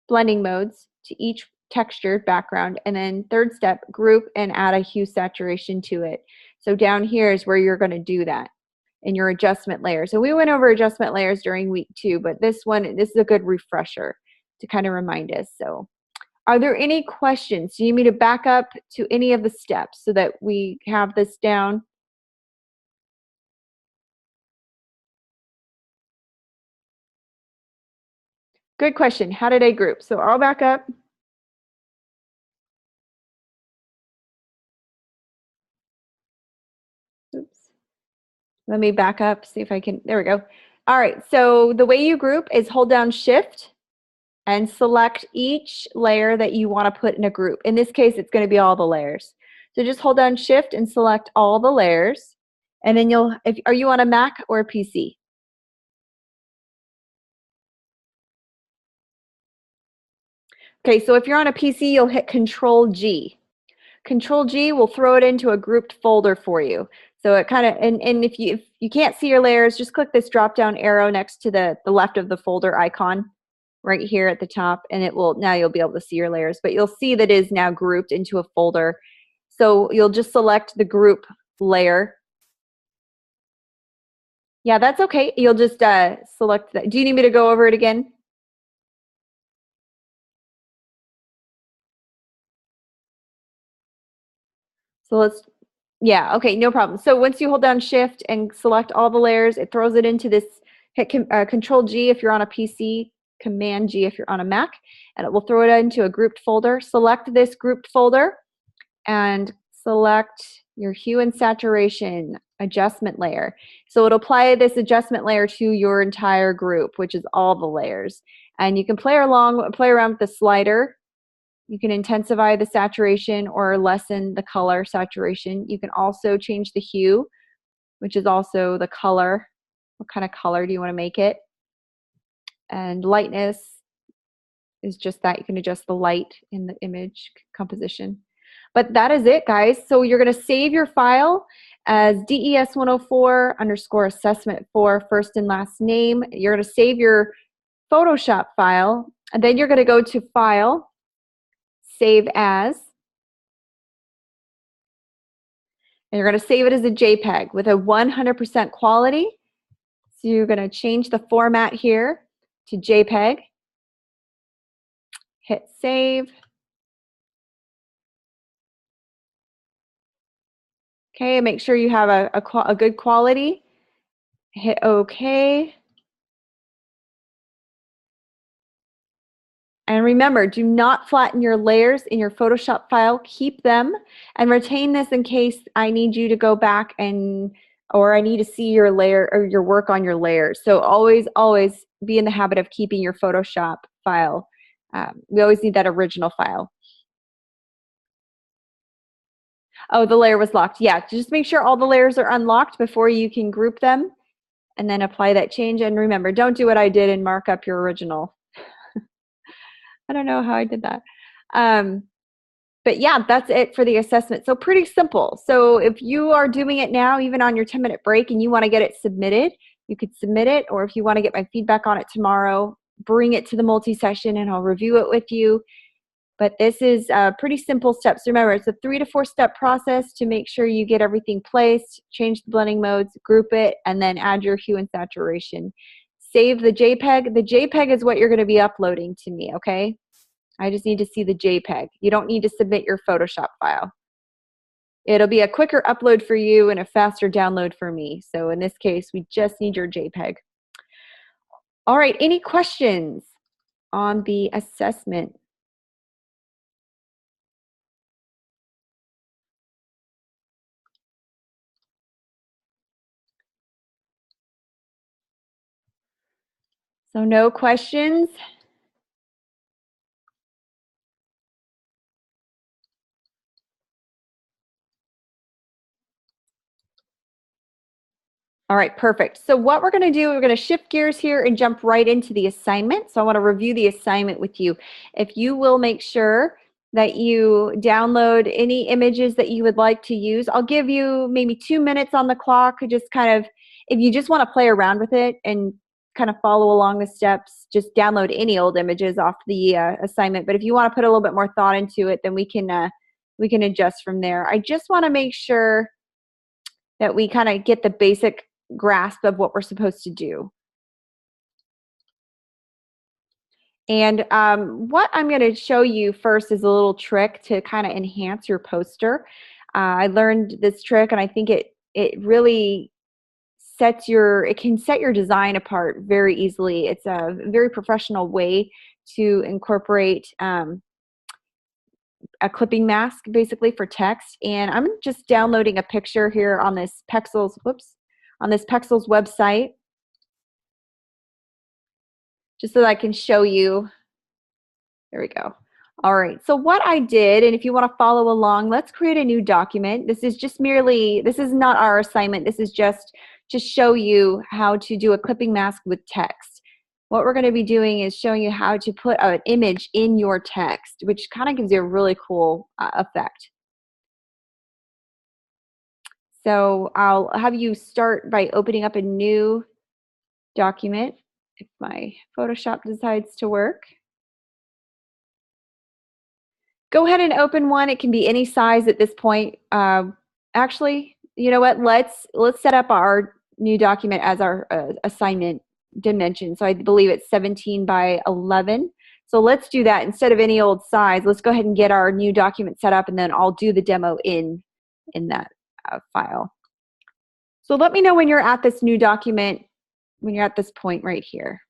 blending modes to each textured background. And then third step, group and add a hue saturation to it. So down here is where you're going to do that in your adjustment layer. So we went over adjustment layers during week 2, but this is a good refresher to kind of remind us. So are there any questions? Do you need me to back up to any of the steps so that we have this down? Good question. How did I group? So I'll back up. Oops. Let me back up, see if I can, there we go. All right, so the way you group is hold down Shift and select each layer that you want to put in a group. In this case, it's going to be all the layers. So just hold down Shift and select all the layers. And then are you on a Mac or a PC? Okay, so if you're on a PC, you'll hit Control G. Control G will throw it into a grouped folder for you. So it kind of, and if you can't see your layers, just click this drop down arrow next to the left of the folder icon right here at the top, and now you'll be able to see your layers, but you'll see that it is now grouped into a folder. So you'll just select the group layer. Yeah, that's okay. You'll just select that. Do you need me to go over it again? So yeah, okay, no problem. So once you hold down Shift and select all the layers, it throws it into this, hit Control G if you're on a PC, Command G if you're on a Mac, and it will throw it into a grouped folder. Select this grouped folder and select your hue and saturation adjustment layer. So it'll apply this adjustment layer to your entire group, which is all the layers. And you can play around with the slider. You can intensify the saturation or lessen the color saturation. You can also change the hue, which is also the color. What kind of color do you want to make it? And lightness is just that. You can adjust the light in the image composition. But that is it, guys. So you're going to save your file as DES104 _ assessment for first and last name. You're going to save your Photoshop file, and then you're going to go to File, Save As, and you're going to save it as a JPEG with a 100% quality. So you're going to change the format here to JPEG. Hit Save. Okay, make sure you have a good quality. Hit OK. And remember, do not flatten your layers in your Photoshop file. Keep them and retain this in case I need you to go back or I need to see your layer or your work on your layers. So always be in the habit of keeping your Photoshop file. We always need that original file. Oh, the layer was locked. Yeah, just make sure all the layers are unlocked before you can group them and then apply that change. And remember, don't do what I did and mark up your original. I don't know how I did that. But yeah, that's it for the assessment. So pretty simple. So if you are doing it now, even on your 10-minute break, and you want to get it submitted, you could submit it. Or if you want to get my feedback on it tomorrow, bring it to the multi-session and I'll review it with you. But this is pretty simple steps. Remember, it's a 3 to 4 step process to make sure you get everything placed, change the blending modes, group it, and then add your hue and saturation. Save the JPEG. The JPEG is what you're going to be uploading to me, okay? I just need to see the JPEG. You don't need to submit your Photoshop file. It'll be a quicker upload for you and a faster download for me. So in this case, we just need your JPEG. All right, any questions on the assessment? So no questions? All right, perfect. So what we're going to do, we're going to shift gears here and jump right into the assignment. So I want to review the assignment with you. If you will make sure that you download any images that you would like to use, I'll give you maybe 2 minutes on the clock, just kind of, if you just want to play around with it and kind of follow along the steps, just download any old images off the assignment. But if you want to put a little bit more thought into it, then we can adjust from there. I just want to make sure that we kind of get the basic grasp of what we're supposed to do. And what I'm going to show you first is a little trick to kind of enhance your poster. I learned this trick, and I think it really it can set your design apart very easily. It's a very professional way to incorporate a clipping mask basically for text. And I'm just downloading a picture here on this Pexels, on this Pexels website, just so that I can show you. There we go. All right, so what I did, and if you want to follow along, let's create a new document. This is just merely, this is not our assignment. This is just to show you how to do a clipping mask with text. What we're going to be doing is showing you how to put an image in your text, which kind of gives you a really cool effect. So I'll have you start by opening up a new document if my Photoshop decides to work. Go ahead and open one. It can be any size at this point. Actually, you know what? Let's set up our new document as our assignment dimension. So I believe it's 17 by 11. So let's do that instead of any old size. Let's go ahead and get our new document set up, and then I'll do the demo in that file. So let me know when you're at this new document, when you're at this point right here.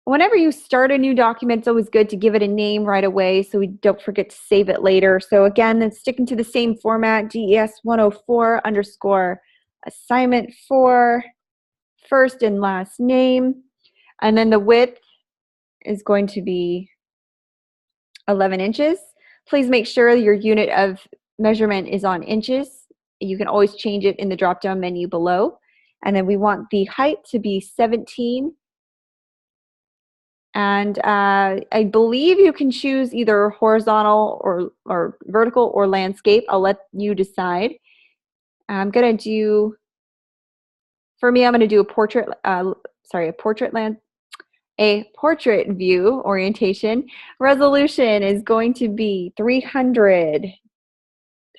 Whenever you start a new document, it's always good to give it a name right away so we don't forget to save it later. So again, it's sticking to the same format, DES 104 underscore assignment 4, first and last name. And then the width is going to be 11 inches. Please make sure your unit of measurement is on inches. You can always change it in the drop-down menu below. And then we want the height to be 17. And I believe you can choose either horizontal or vertical or landscape. I'll let you decide. I'm going to do, for me, I'm going to do a portrait, a portrait view orientation. Resolution is going to be 300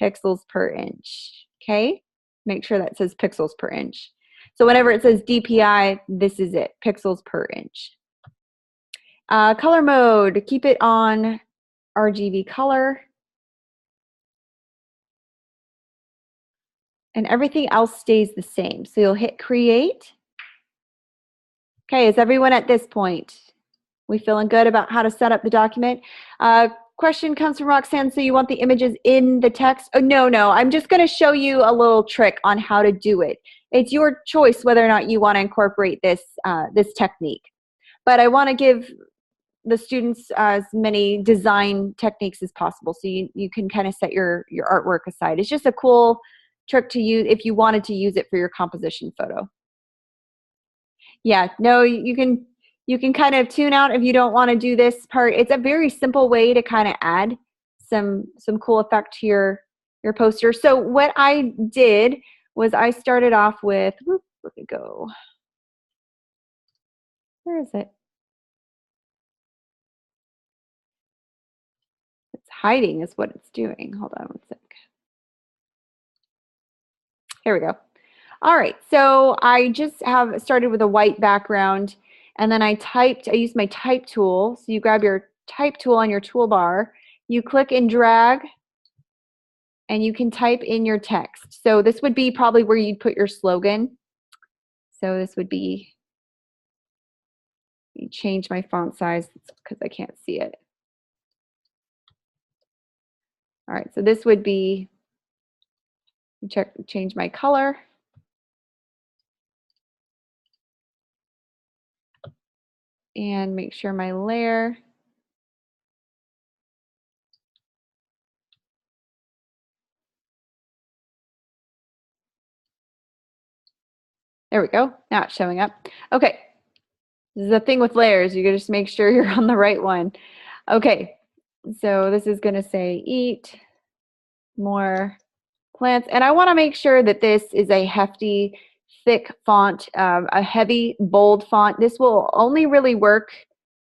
pixels per inch. Okay? Make sure that says pixels per inch. So whenever it says DPI, this is it, pixels per inch. Color mode, keep it on RGB color. And everything else stays the same. So you'll hit create. Okay, is everyone at this point? We feeling good about how to set up the document? Question comes from Roxanne, so you want the images in the text? Oh, no, I'm just gonna show you a little trick on how to do it. It's your choice whether or not you wanna incorporate this, this technique. But I wanna give the students as many design techniques as possible, so you can kind of set your artwork aside. It's just a cool trick to use if you wanted to use it for your composition photo. Yeah, no, you can kind of tune out if you don't want to do this part. It's a very simple way to kind of add some cool effect to your poster. So what I did was I started off with, where it go? Where is it? Hiding is what it's doing. Hold on one sec. Here we go. All right, so I just have started with a white background, and then I used my type tool. So you grab your type tool on your toolbar, you click and drag, and you can type in your text. So this would be probably where you'd put your slogan. So this would be, change my font size because I can't see it. All right, so this would be, change my color. And make sure my layer There we go. Now it's showing up. Okay. This is the thing with layers. You gotta just make sure you're on the right one. Okay. So this is gonna say eat more plants. And I wanna make sure that this is a hefty, thick font, a heavy, bold font. This will only really work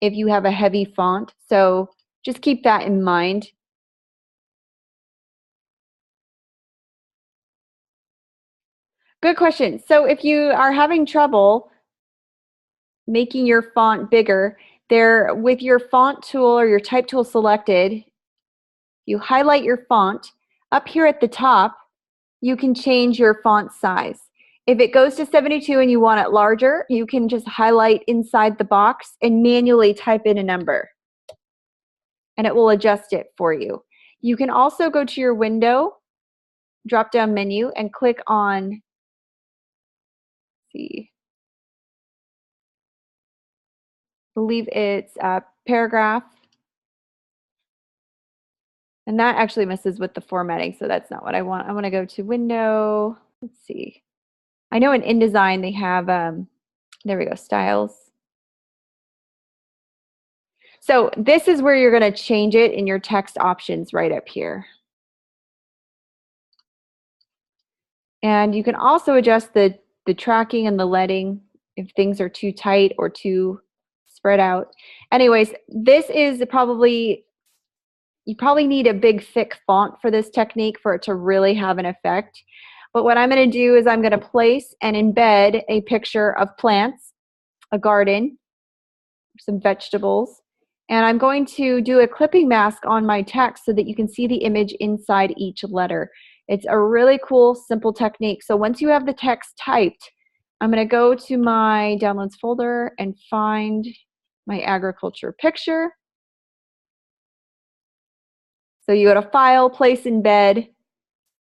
if you have a heavy font. So just keep that in mind. Good question. So if you are having trouble making your font bigger, there with your font tool or your type tool selected, you highlight your font. Up here at the top, you can change your font size. If it goes to 72 and you want it larger, you can just highlight inside the box and manually type in a number, and it will adjust it for you. You can also go to your window drop-down menu and click on, let's see, I believe it's paragraph. And that actually messes with the formatting, so that's not what I want. I want to go to window. Let's see. I know in InDesign they have, there we go, styles. So this is where you're going to change it in your text options right up here. And you can also adjust the tracking and the leading if things are too tight or too spread out. Anyways, this is probably, you probably need a big thick font for this technique for it to really have an effect. But what I'm going to do is I'm going to place and embed a picture of plants, a garden, some vegetables, and I'm going to do a clipping mask on my text so that you can see the image inside each letter. It's a really cool, simple technique. So once you have the text typed, I'm going to go to my downloads folder and find my agriculture picture. So you go to File, Place, Embed,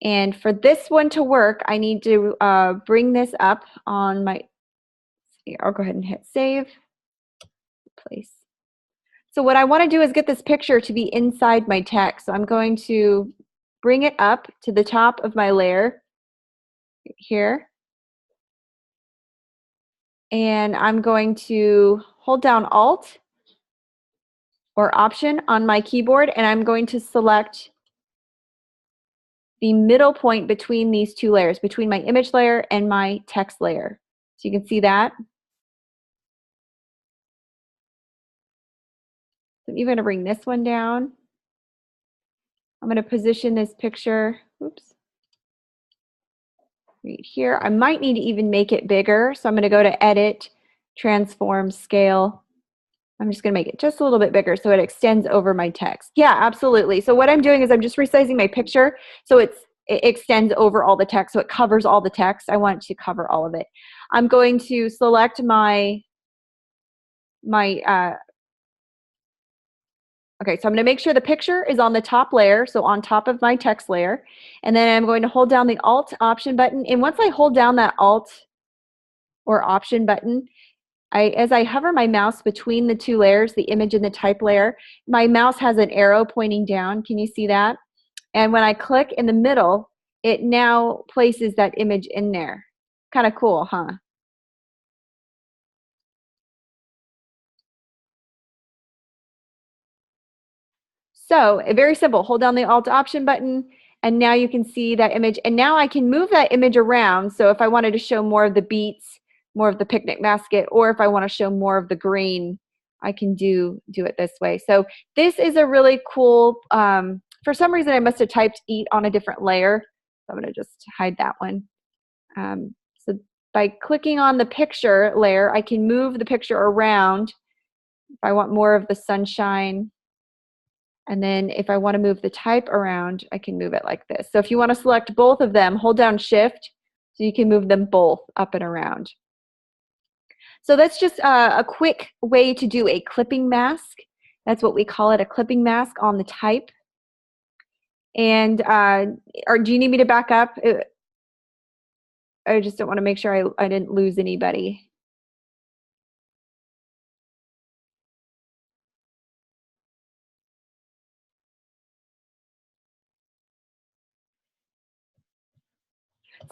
and for this one to work, I need to bring this up on my, I'll go ahead and hit Save, Place. So what I want to do is get this picture to be inside my text. So I'm going to bring it up to the top of my layer here. And I'm going to hold down Alt or Option on my keyboard, and I'm going to select the middle point between these two layers, between my image layer and my text layer. So you can see that. So I'm even going to bring this one down. I'm going to position this picture, oops, right here. I might need to even make it bigger. So I'm going to go to Edit, Transform, Scale. I'm just going to make it just a little bit bigger so it extends over my text. Yeah, absolutely. So what I'm doing is I'm just resizing my picture so it extends over all the text, so it covers all the text. I want it to cover all of it. I'm going to select okay, so I'm going to make sure the picture is on the top layer, so on top of my text layer. And then I'm going to hold down the Alt Option button. And once I hold down that Alt or Option button, as I hover my mouse between the two layers, the image and the type layer, my mouse has an arrow pointing down. Can you see that? And when I click in the middle, it now places that image in there. Kind of cool, huh? So very simple, hold down the Alt Option button, and now you can see that image. And now I can move that image around. So if I wanted to show more of the beets, more of the picnic basket, or if I want to show more of the green, I can do it this way. So this is a really cool, for some reason I must have typed eat on a different layer. So I'm going to just hide that one. So by clicking on the picture layer, I can move the picture around if I want more of the sunshine. And then if I want to move the type around, I can move it like this. So if you want to select both of them, hold down Shift so you can move them both up and around. So that's just a quick way to do a clipping mask. That's what we call it, a clipping mask on the type. And or do you need me to back up? I just don't want to make sure I didn't lose anybody.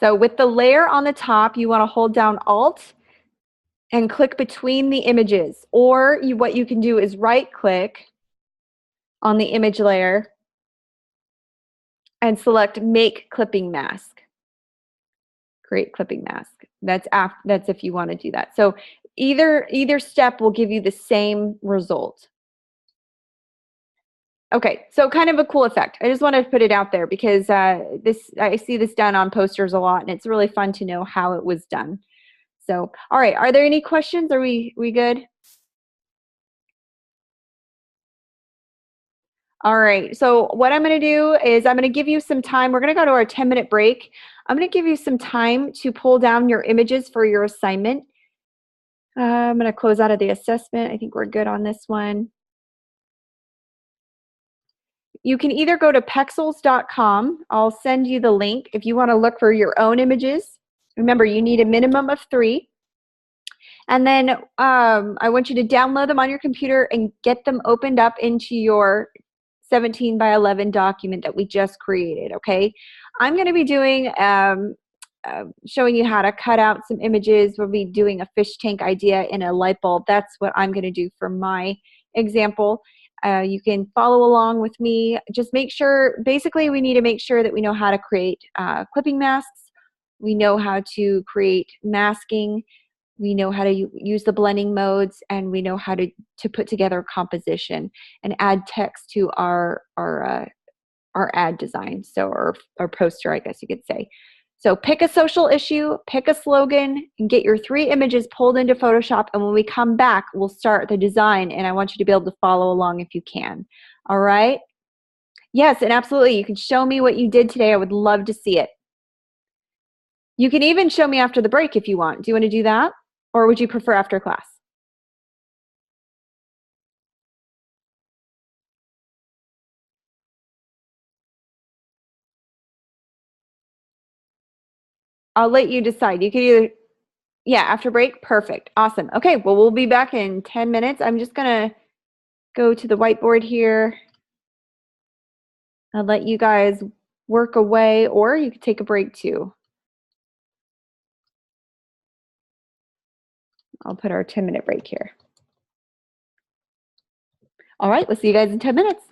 So with the layer on the top, you want to hold down Alt and click between the images. Or what you can do is right click on the image layer and select Make Clipping Mask. Create clipping mask. That's if you want to do that. So either step will give you the same result. Okay, so kind of a cool effect. I just wanted to put it out there because I see this done on posters a lot, and it's really fun to know how it was done. So, all right, are there any questions? Are we good? All right, so what I'm going to do is I'm going to give you some time. We're going to go to our 10-minute break. I'm going to give you some time to pull down your images for your assignment. I'm going to close out of the assessment. I think we're good on this one. You can either go to pexels.com. I'll send you the link if you want to look for your own images. Remember, you need a minimum of 3. And then I want you to download them on your computer and get them opened up into your 17 by 11 document that we just created, okay? I'm going to be doing, showing you how to cut out some images. We'll be doing a fish tank idea in a light bulb. That's what I'm going to do for my example. You can follow along with me. Just make sure, basically we need to make sure that we know how to create clipping masks. We know how to create masking. We know how to use the blending modes, and we know how to put together a composition and add text to our ad design, so our poster, I guess you could say. So pick a social issue, pick a slogan, and get your 3 images pulled into Photoshop, and when we come back, we'll start the design, and I want you to be able to follow along if you can. All right? Yes, and absolutely, you can show me what you did today. I would love to see it. You can even show me after the break if you want. Do you want to do that? Or would you prefer after class? I'll let you decide. You can either, yeah, after break, perfect, awesome. Okay, well, we'll be back in 10 minutes. I'm just gonna go to the whiteboard here. I'll let you guys work away, or you could take a break too. I'll put our 10-minute break here. All right, we'll see you guys in 10 minutes.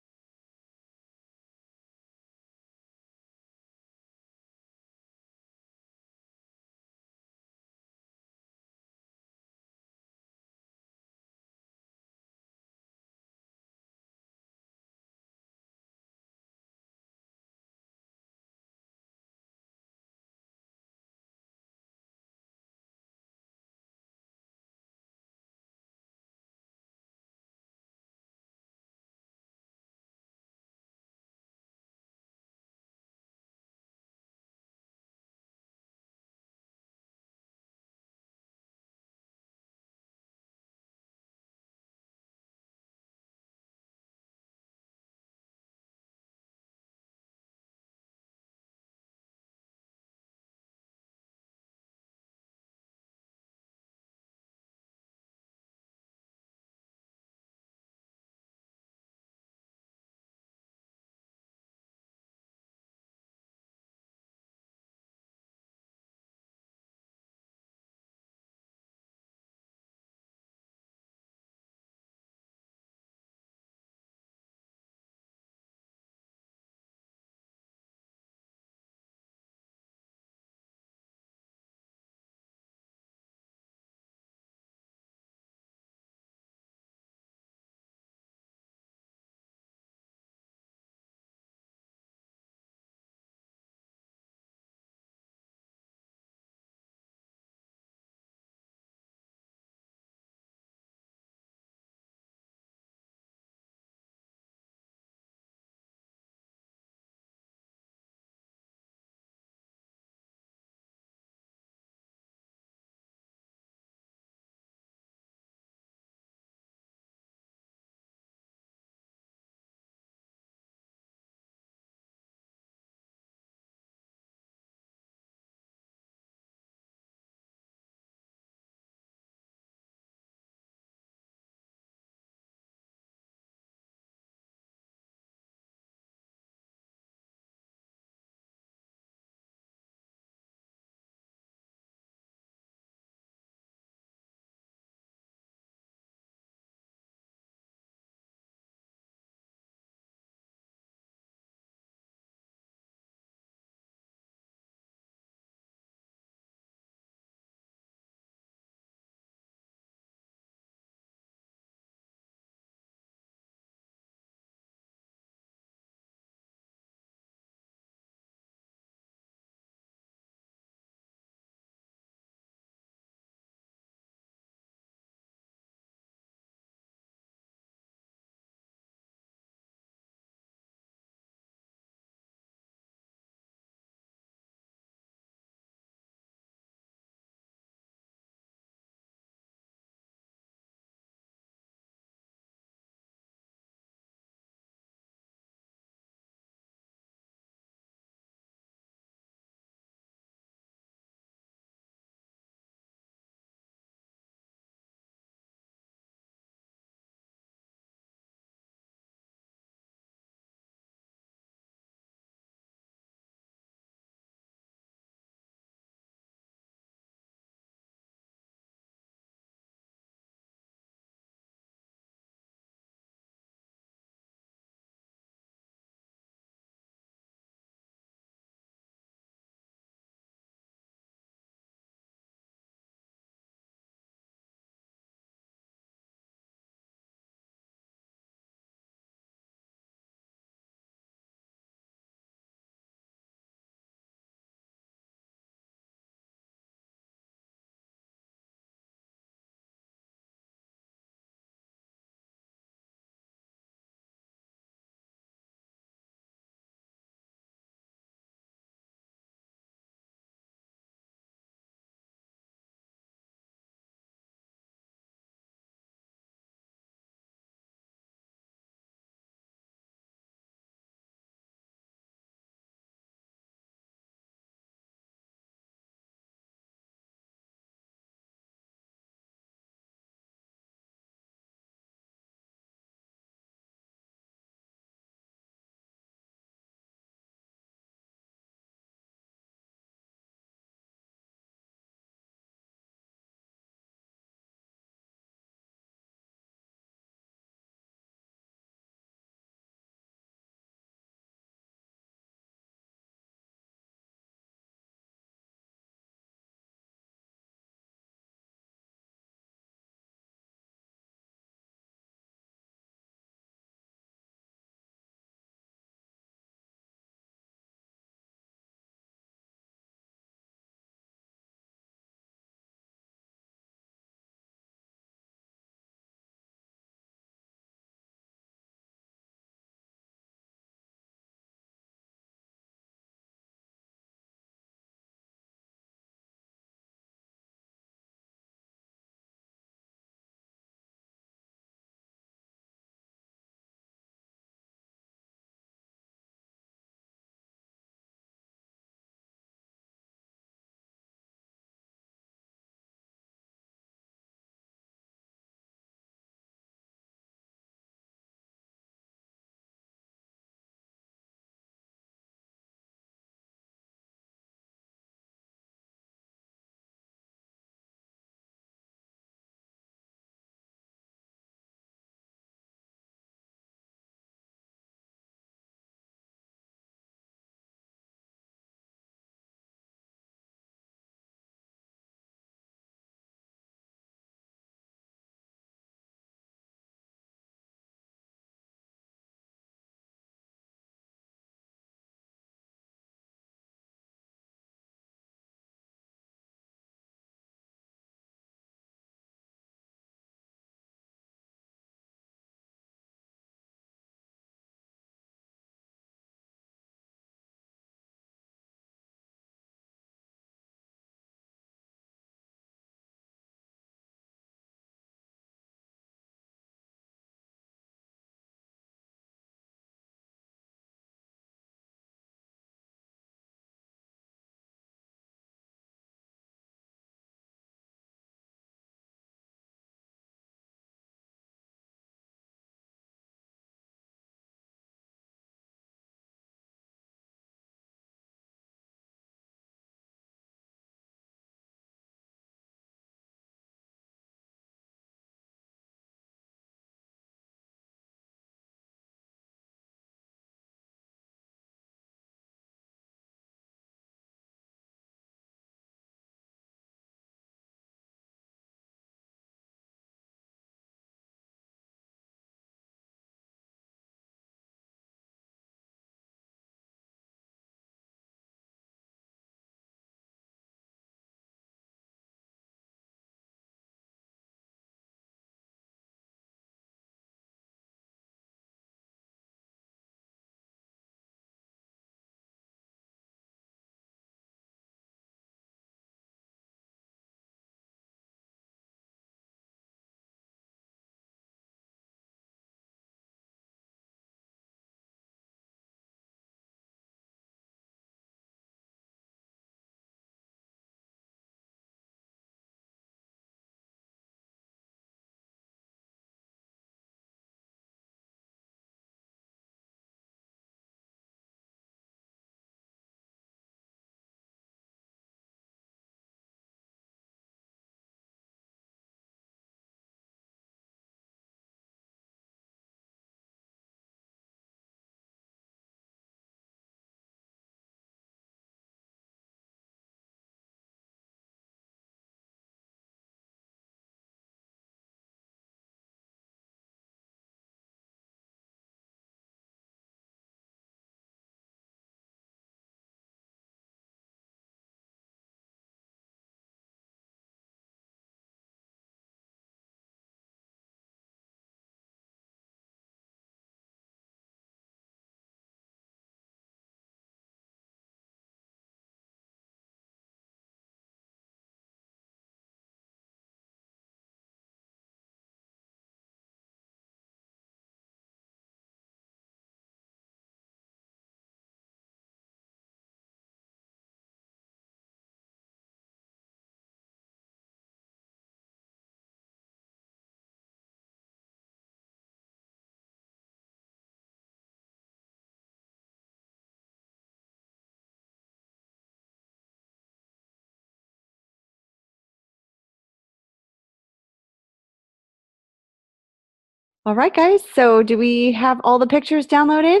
All right, guys, so do we have all the pictures downloaded?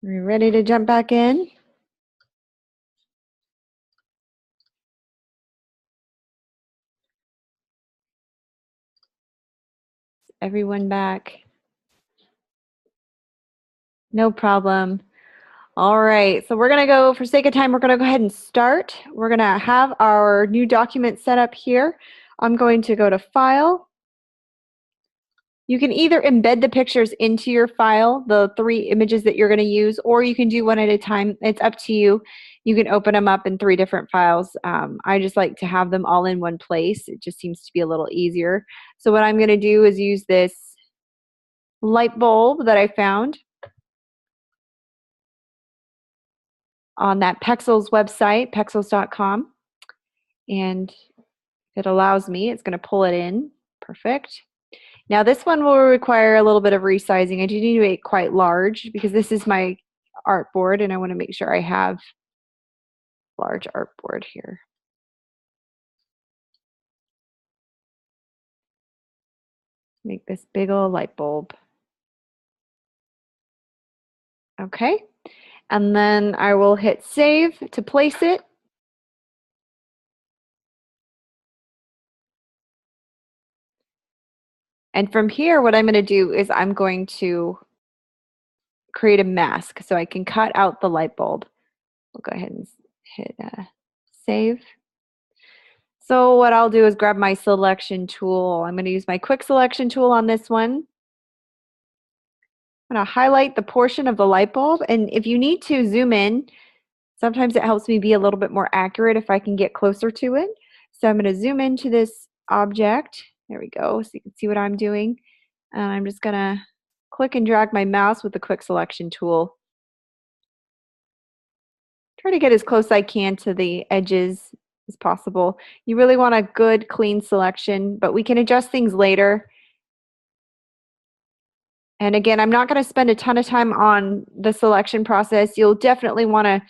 Are we ready to jump back in? Everyone back? No problem. All right, so we're going to go, for sake of time, we're going to go ahead and start. We're going to have our new document set up here. I'm going to go to File. You can either embed the pictures into your file, the 3 images that you're going to use, or you can do one at a time. It's up to you. You can open them up in 3 different files. I just like to have them all in one place. It just seems to be a little easier. So what I'm going to do is use this light bulb that I found on that Pexels website, pexels.com. And it allows me, it's going to pull it in. Perfect. Now this one will require a little bit of resizing. I do need to make it quite large because this is my artboard and I want to make sure I have large artboard here. Make this big old light bulb. Okay, and then I will hit save to place it. And from here, what I'm going to do is I'm going to create a mask so I can cut out the light bulb. We'll go ahead and hit save. So what I'll do is grab my selection tool. I'm going to use my quick selection tool on this one. I'm going to highlight the portion of the light bulb, and if you need to zoom in, sometimes it helps me be a little bit more accurate if I can get closer to it. So I'm going to zoom into this object. There we go, so you can see what I'm doing. And I'm just going to click and drag my mouse with the quick selection tool. Try to get as close as I can to the edges as possible. You really want a good, clean selection, but we can adjust things later. And again, I'm not going to spend a ton of time on the selection process. You'll definitely want to,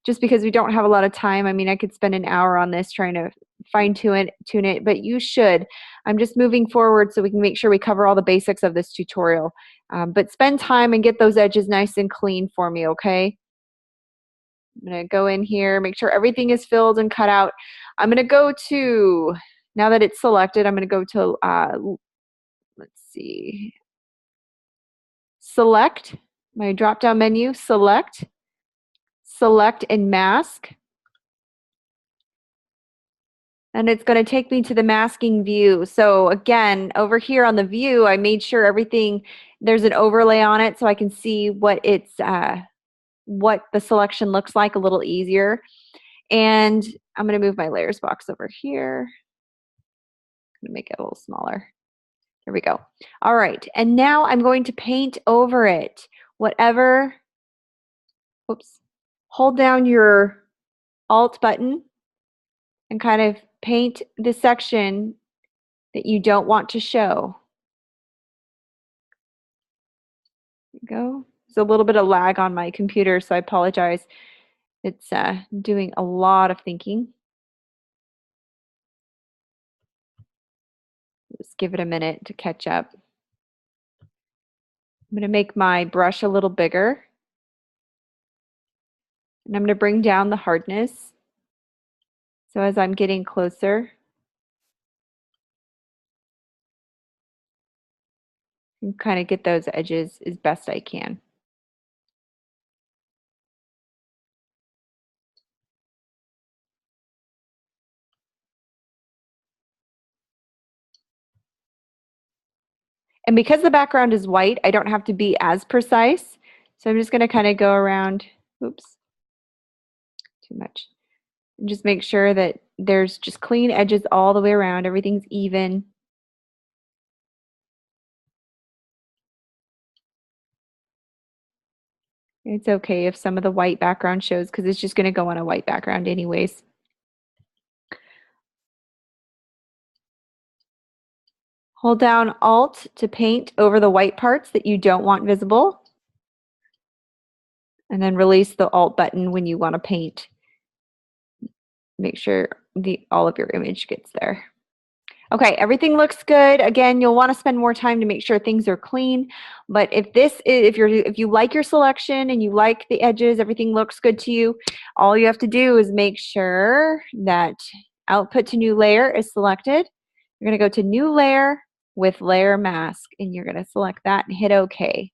just because we don't have a lot of time, I mean, I could spend an hour on this trying to fine tune it, but you should. I'm just moving forward so we can make sure we cover all the basics of this tutorial. But spend time and get those edges nice and clean for me, okay? I'm going to go in here, make sure everything is filled and cut out. I'm going to go to, now that it's selected, I'm going to go to, let's see, select, my drop-down menu, select and mask. And it's going to take me to the masking view. So again, over here on the view, I made sure everything, there's an overlay on it so I can see what it's, what the selection looks like a little easier. And I'm going to move my layers box over here. I'm going to make it a little smaller. There we go. All right, and now I'm going to paint over it. Whatever, whoops, hold down your Alt button and kind of paint the section that you don't want to show. There you go. There's a little bit of lag on my computer, so I apologize. It's doing a lot of thinking. Just give it a minute to catch up. I'm going to make my brush a little bigger. And I'm going to bring down the hardness. So as I'm getting closer, and kind of get those edges as best I can. And because the background is white, I don't have to be as precise. So I'm just going to kind of go around, oops, too much. And just make sure that there's just clean edges all the way around. Everything's even. It's okay if some of the white background shows because it's just going to go on a white background anyways. Hold down Alt to paint over the white parts that you don't want visible. And then release the Alt button when you want to paint. Make sure all of your image gets there. Okay, everything looks good. Again, you'll want to spend more time to make sure things are clean. But if you like your selection and you like the edges, everything looks good to you, all you have to do is make sure that output to new layer is selected. You're going to go to new layer with layer mask, and you're going to select that and hit OK.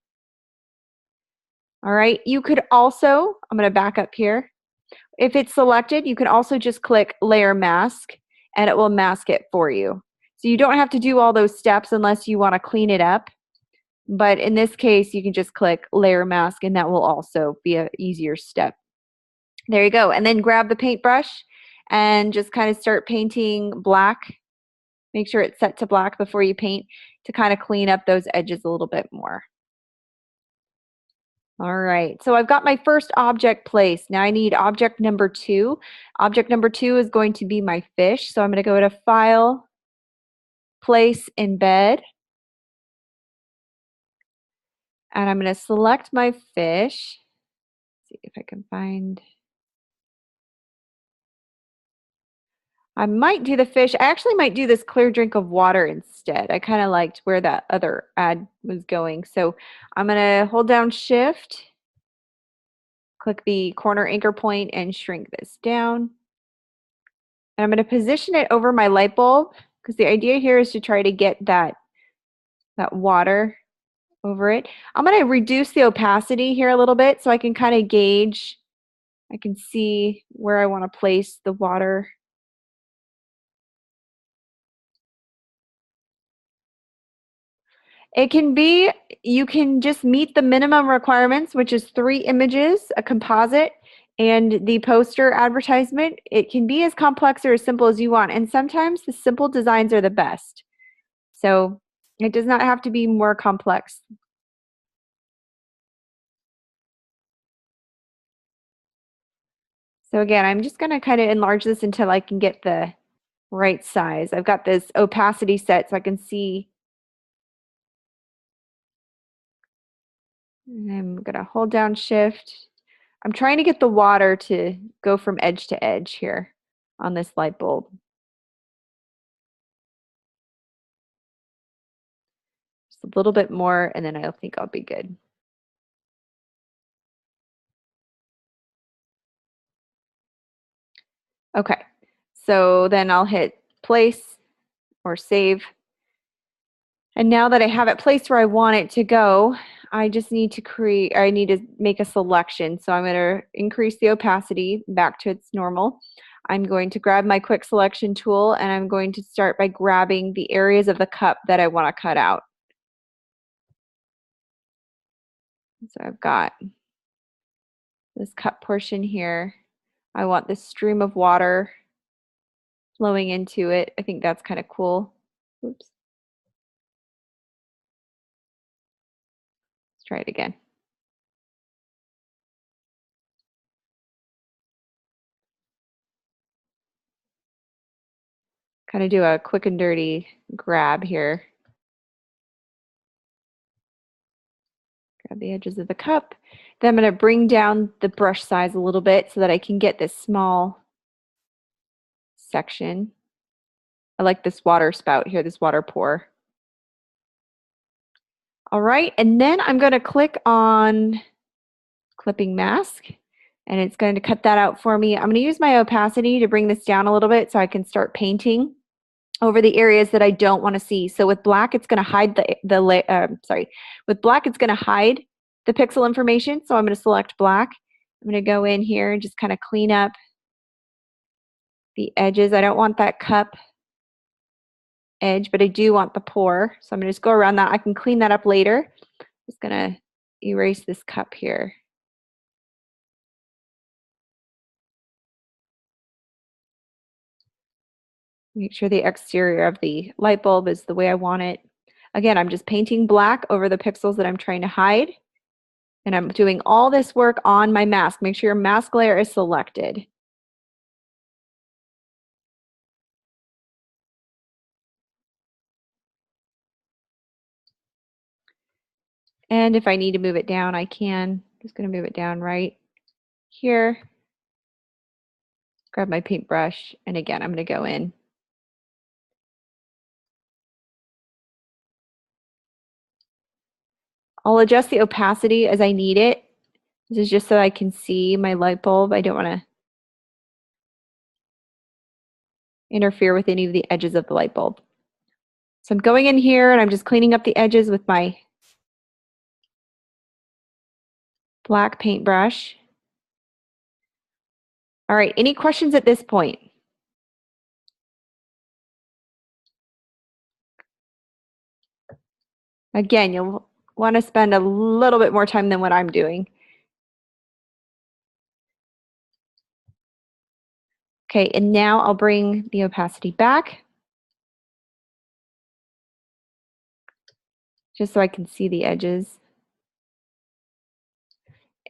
All right, you could also, I'm going to back up here. If it's selected, you can also just click layer mask and it will mask it for you. So you don't have to do all those steps unless you want to clean it up. But in this case, you can just click layer mask and that will also be an easier step. There you go. And then grab the paintbrush and just kind of start painting black. Make sure it's set to black before you paint to kind of clean up those edges a little bit more. All right, so I've got my first object placed. Now I need object number 2. Object number 2 is going to be my fish. So I'm going to go to File, Place, Embed. And I'm going to select my fish. Let's see if I can find. I might do the fish. I actually might do this clear drink of water instead. I kind of liked where that other ad was going. So I'm going to hold down Shift, click the corner anchor point, and shrink this down. And I'm going to position it over my light bulb because the idea here is to try to get that water over it. I'm going to reduce the opacity here a little bit so I can kind of gauge. I can see where I want to place the water. It can be, you can just meet the minimum requirements, which is 3 images, a composite, and the poster advertisement. It can be as complex or as simple as you want, and sometimes the simple designs are the best. So it does not have to be more complex. So again, I'm just going to kind of enlarge this until I can get the right size. I've got this opacity set so I can see. And I'm going to hold down Shift. I'm trying to get the water to go from edge to edge here on this light bulb. Just a little bit more, and then I think I'll be good. Okay, so then I'll hit place or save. And now that I have it placed where I want it to go, I just need to make a selection. So I'm going to increase the opacity back to its normal. I'm going to grab my quick selection tool and I'm going to start by grabbing the areas of the cup that I want to cut out. So I've got this cup portion here. I want this stream of water flowing into it. I think that's kind of cool. Oops. Let's try it again. Kind of do a quick and dirty grab here. Grab the edges of the cup. Then I'm going to bring down the brush size a little bit so that I can get this small section. I like this water spout here, this water pour. All right, and then I'm going to click on clipping mask, and it's going to cut that out for me. I'm going to use my opacity to bring this down a little bit so I can start painting over the areas that I don't want to see. So with black, it's going to hide with black, it's going to hide the pixel information. So I'm going to select black. I'm going to go in here and just kind of clean up the edges. I don't want that cup edge, but I do want the pour. So I'm going to just go around that. I can clean that up later. Just going to erase this cup here. Make sure the exterior of the light bulb is the way I want it. Again, I'm just painting black over the pixels that I'm trying to hide. And I'm doing all this work on my mask. Make sure your mask layer is selected. And if I need to move it down, I can. Just going to move it down right here. Grab my paintbrush. And again, I'm going to go in I'll adjust the opacity as I need it. This is just so I can see my light bulb. I don't want to interfere with any of the edges of the light bulb. So I'm going in here and I'm just cleaning up the edges with my black paintbrush. All right, any questions at this point? Again, you'll want to spend a little bit more time than what I'm doing. Okay, and now I'll bring the opacity back just so I can see the edges.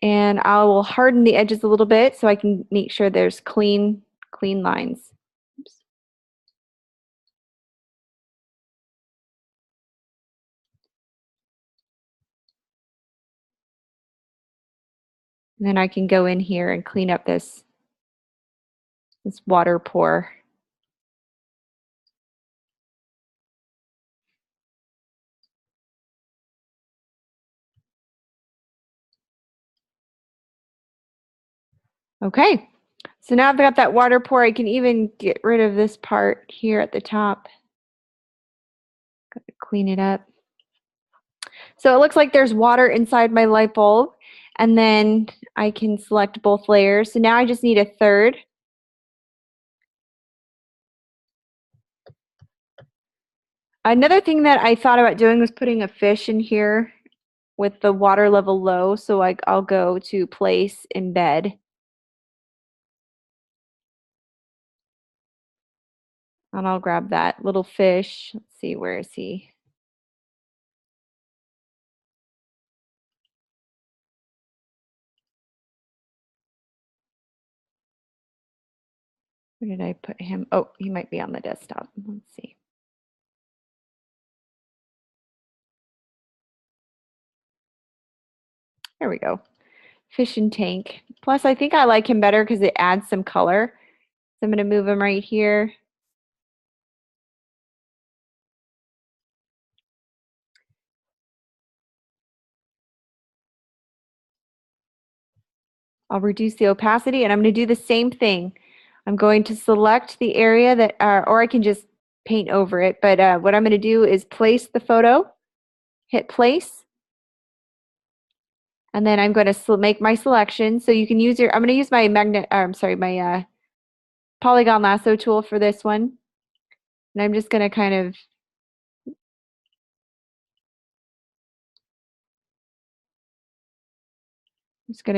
And I will harden the edges a little bit so I can make sure there's clean lines. Oops. And then I can go in here and clean up this water pour. Okay, so now I've got that water pour. I can even get rid of this part here at the top. Clean it up. So it looks like there's water inside my light bulb, and then I can select both layers. So now I just need a third. Another thing that I thought about doing was putting a fish in here with the water level low. So I'll go to place, embed. And I'll grab that little fish. Let's see, where is he? Where did I put him? Oh, he might be on the desktop. Let's see. There we go. Fish and tank. Plus, I think I like him better because it adds some color. So I'm going to move him right here. I'll reduce the opacity, and I'm going to do the same thing. I'm going to select the area that, or I can just paint over it, but what I'm going to do is place the photo, hit place, and then I'm going to make my selection. So you can use I'm going to use my my polygon lasso tool for this one. And I'm just going to kind of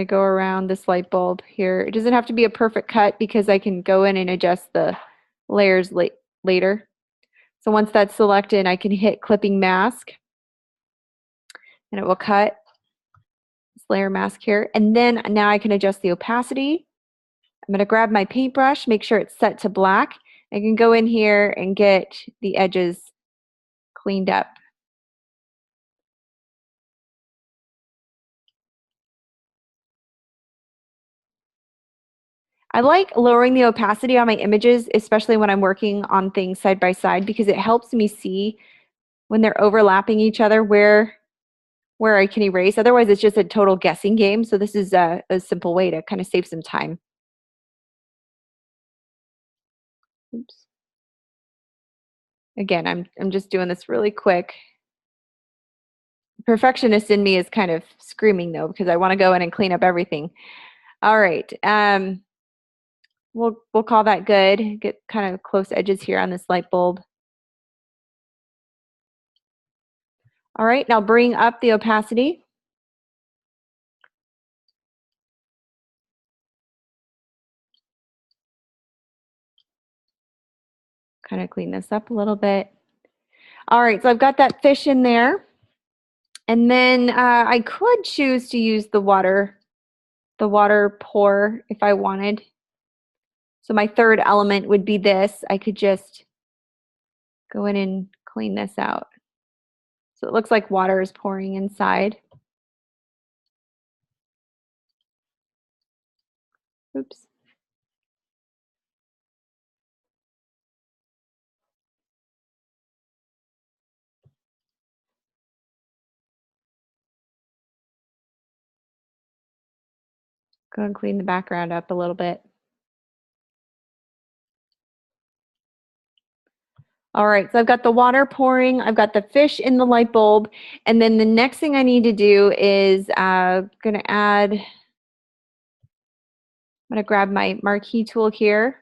go around this light bulb here. It doesn't have to be a perfect cut because I can go in and adjust the layers later. So once that's selected, I can hit clipping mask and it will cut this layer mask here. And then now I can adjust the opacity. I'm going to grab my paintbrush, make sure it's set to black. I can go in here and get the edges cleaned up. I like lowering the opacity on my images, especially when I'm working on things side by side, because it helps me see when they're overlapping each other where I can erase. Otherwise, it's just a total guessing game. So this is a simple way to kind of save some time. Oops. Again, I'm just doing this really quick. Perfectionist in me is kind of screaming though, because I want to go in and clean up everything. All right. We'll call that good. Get kind of close edges here on this light bulb. All right, now bring up the opacity. Kind of clean this up a little bit. All right, so I've got that fish in there. And then I could choose to use the water pour if I wanted. So my third element would be this. I could just go in and clean this out. So it looks like water is pouring inside. Oops. Go and clean the background up a little bit. All right, so I've got the water pouring, I've got the fish in the light bulb, and then the next thing I need to do is gonna add, I'm gonna grab my marquee tool here.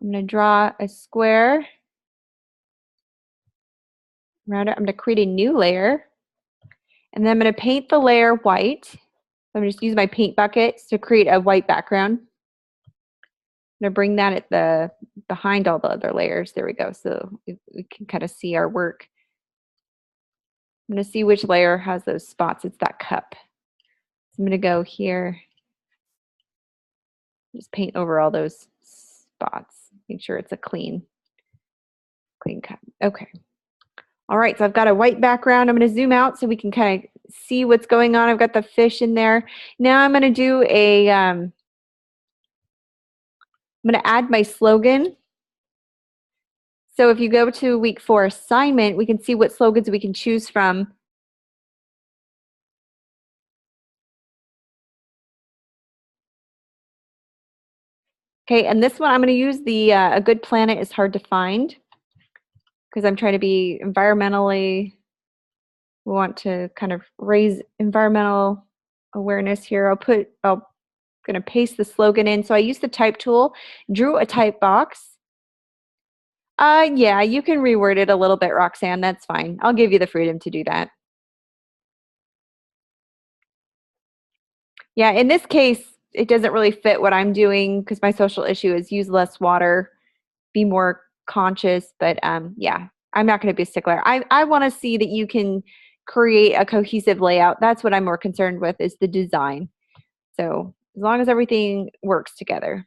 I'm gonna draw a square around it. I'm gonna create a new layer, and then I'm gonna paint the layer white. I'm gonna just use my paint buckets to create a white background. I'm gonna bring that at the behind all the other layers. There we go. So we can kind of see our work. I'm gonna see which layer has those spots. It's that cup. So I'm gonna go here, just paint over all those spots. Make sure it's a clean cup. Okay. All right, so I've got a white background. I'm gonna zoom out so we can kind of see what's going on. I've got the fish in there. Now I'm gonna do a, I'm gonna add my slogan. So if you go to week 4 assignment, we can see what slogans we can choose from. Okay, and this one I'm going to use the A Good Planet is Hard to Find, because I'm trying to be environmentally, we want to kind of raise environmental awareness here. I'm going to paste the slogan in. So I used the type tool, drew a type box. Yeah, you can reword it a little bit, Roxanne. That's fine. I'll give you the freedom to do that. Yeah, in this case, it doesn't really fit what I'm doing because my social issue is use less water, be more conscious. But yeah, I'm not going to be a stickler. I want to see that you can create a cohesive layout. That's what I'm more concerned with, is the design. So as long as everything works together.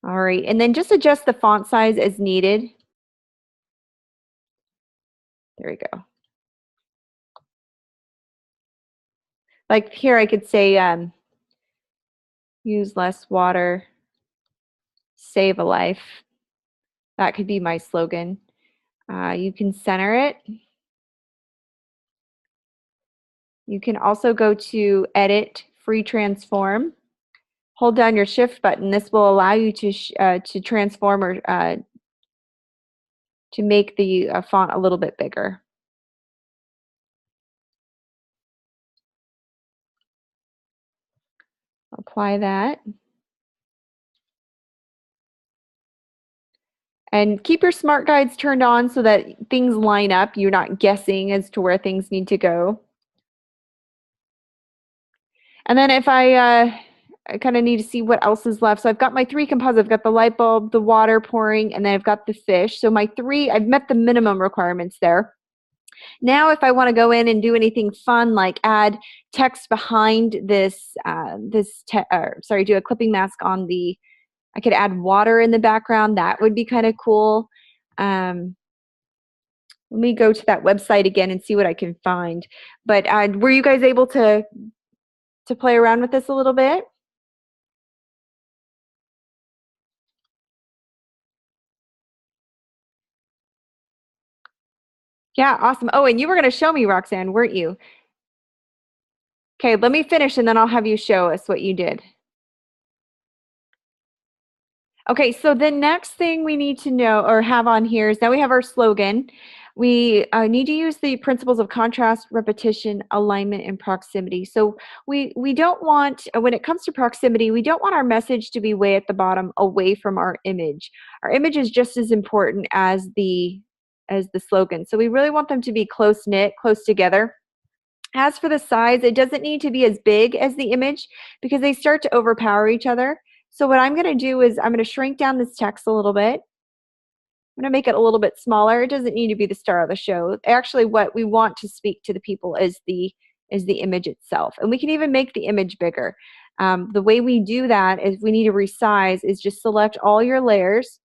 All right, and then just adjust the font size as needed. There we go. Like here, I could say use less water, save a life. That could be my slogan. You can center it. You can also go to Edit, Free Transform. Hold down your Shift button. This will allow you to transform or to make the font a little bit bigger. Apply that. And keep your smart guides turned on so that things line up. You're not guessing as to where things need to go. And then if I kind of need to see what else is left. So I've got my 3 composites. I've got the light bulb, the water pouring, and then I've got the fish. So my 3, I've met the minimum requirements there. Now if I want to go in and do anything fun like add text behind this, do a clipping mask on the, I could add water in the background. That would be kind of cool. Let me go to that website again and see what I can find. But were you guys able to play around with this a little bit? Yeah, awesome. Oh, and you were going to show me, Roxanne, weren't you? Okay, let me finish and then I'll have you show us what you did. Okay, so the next thing we need to know or have on here is now we have our slogan. We need to use the principles of contrast, repetition, alignment, and proximity. So we don't want, when it comes to proximity, we don't want our message to be way at the bottom away from our image. Our image is just as important as the slogan. So we really want them to be close-knit, close together. As for the size, it doesn't need to be as big as the image because they start to overpower each other. So what I'm going to do is I'm going to shrink down this text a little bit. I'm going to make it a little bit smaller. It doesn't need to be the star of the show. Actually, what we want to speak to the people is the image itself. And we can even make the image bigger. The way we do that is we need to resize is just select all your layers.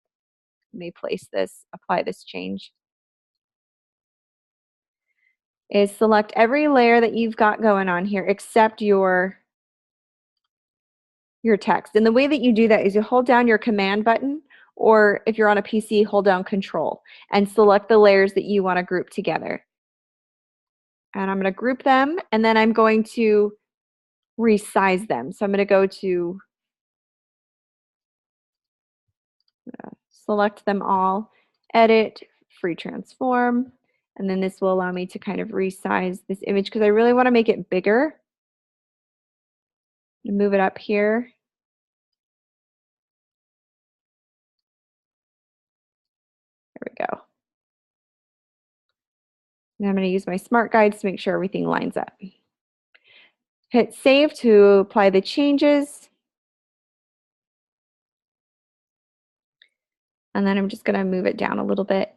Let me place this, apply this change. Is select every layer that you've got going on here except your text. And the way that you do that is you hold down your command button, or if you're on a PC, hold down control and select the layers that you want to group together. And I'm going to group them, and then I'm going to resize them. So I'm going to go to select them all, edit, free transform, and then this will allow me to kind of resize this image because I really want to make it bigger. Move it up here. There we go. And I'm going to use my smart guides to make sure everything lines up. Hit save to apply the changes. And then I'm just going to move it down a little bit.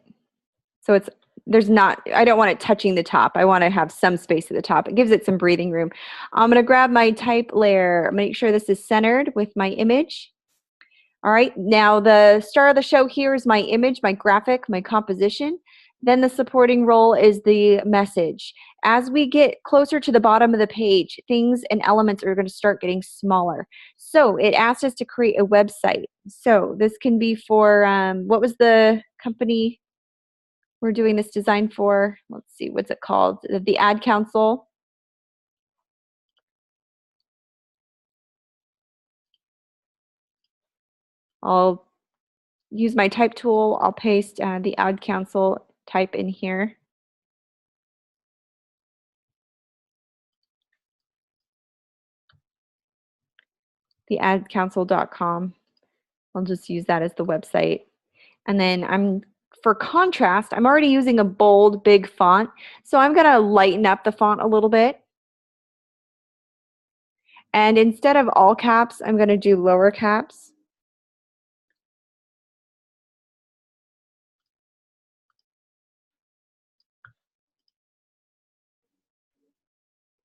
So I don't want it touching the top. I want to have some space at the top. It gives it some breathing room. I'm going to grab my type layer, make sure this is centered with my image. All right, now the star of the show here is my image, my graphic, my composition. Then the supporting role is the message. As we get closer to the bottom of the page, things and elements are going to start getting smaller. So it asked us to create a website. So this can be for, what was the company we're doing this design for? Let's see, what's it called? The Ad Council. I'll use my type tool. I'll paste the Ad Council type in here. theadcouncil.com. I'll just use that as the website. And then for contrast, I'm already using a bold, big font. So I'm going to lighten up the font a little bit. And instead of all caps, I'm going to do lower caps.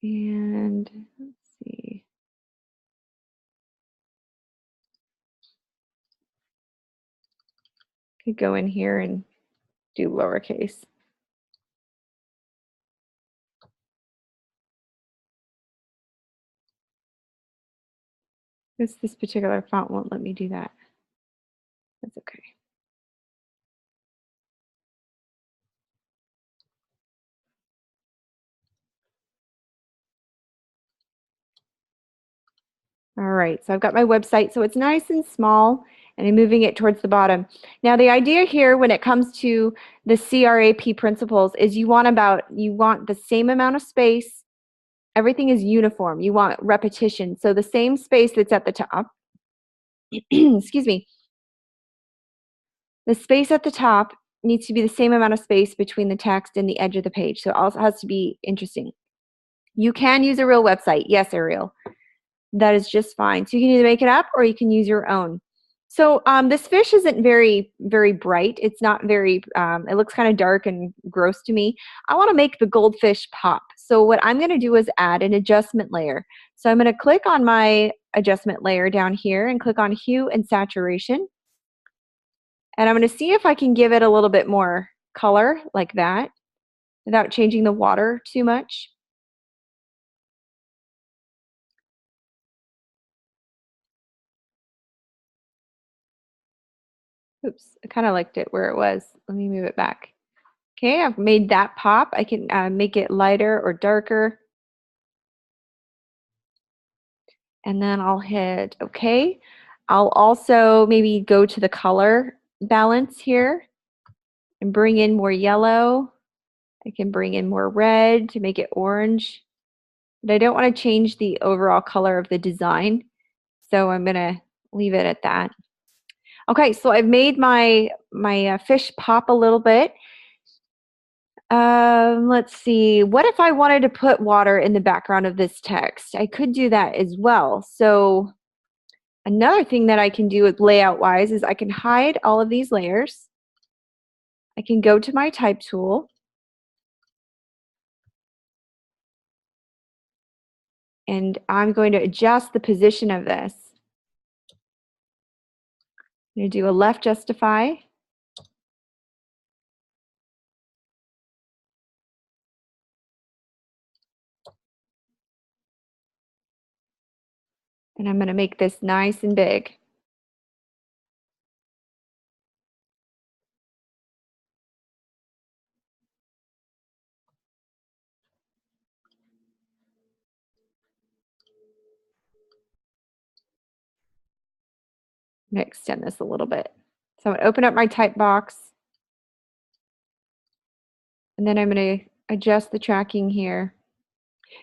And let's see. Could go in here and do lowercase. This particular font won't let me do that. That's okay. All right, so I've got my website, so it's nice and small, and I'm moving it towards the bottom. Now, the idea here when it comes to the CRAP principles is you want the same amount of space. Everything is uniform. You want repetition. So the same space that's at the top, excuse me, the space at the top needs to be the same amount of space between the text and the edge of the page. So it also has to be interesting. You can use a real website. Yes, Ariel. That is just fine. So you can either make it up or you can use your own. So this fish isn't very, very bright. It's not very, it looks kind of dark and gross to me. I want to make the goldfish pop. So what I'm going to do is add an adjustment layer. So I'm going to click on my adjustment layer down here and click on hue and saturation. And I'm going to see if I can give it a little bit more color like that without changing the water too much. Oops, I kind of liked it where it was. Let me move it back. Okay, I've made that pop. I can make it lighter or darker. And then I'll hit OK. I'll also maybe go to the color balance here and bring in more yellow. I can bring in more red to make it orange. But I don't want to change the overall color of the design. So I'm going to leave it at that. Okay, so I've made my fish pop a little bit. Let's see. What if I wanted to put water in the background of this text? I could do that as well. So another thing that I can do with layout-wise is I can hide all of these layers. I can go to my type tool. And I'm going to adjust the position of this. I'm going to do a left justify. And I'm going to make this nice and big. I'm going to extend this a little bit. So I'm going to open up my type box. And then I'm going to adjust the tracking here.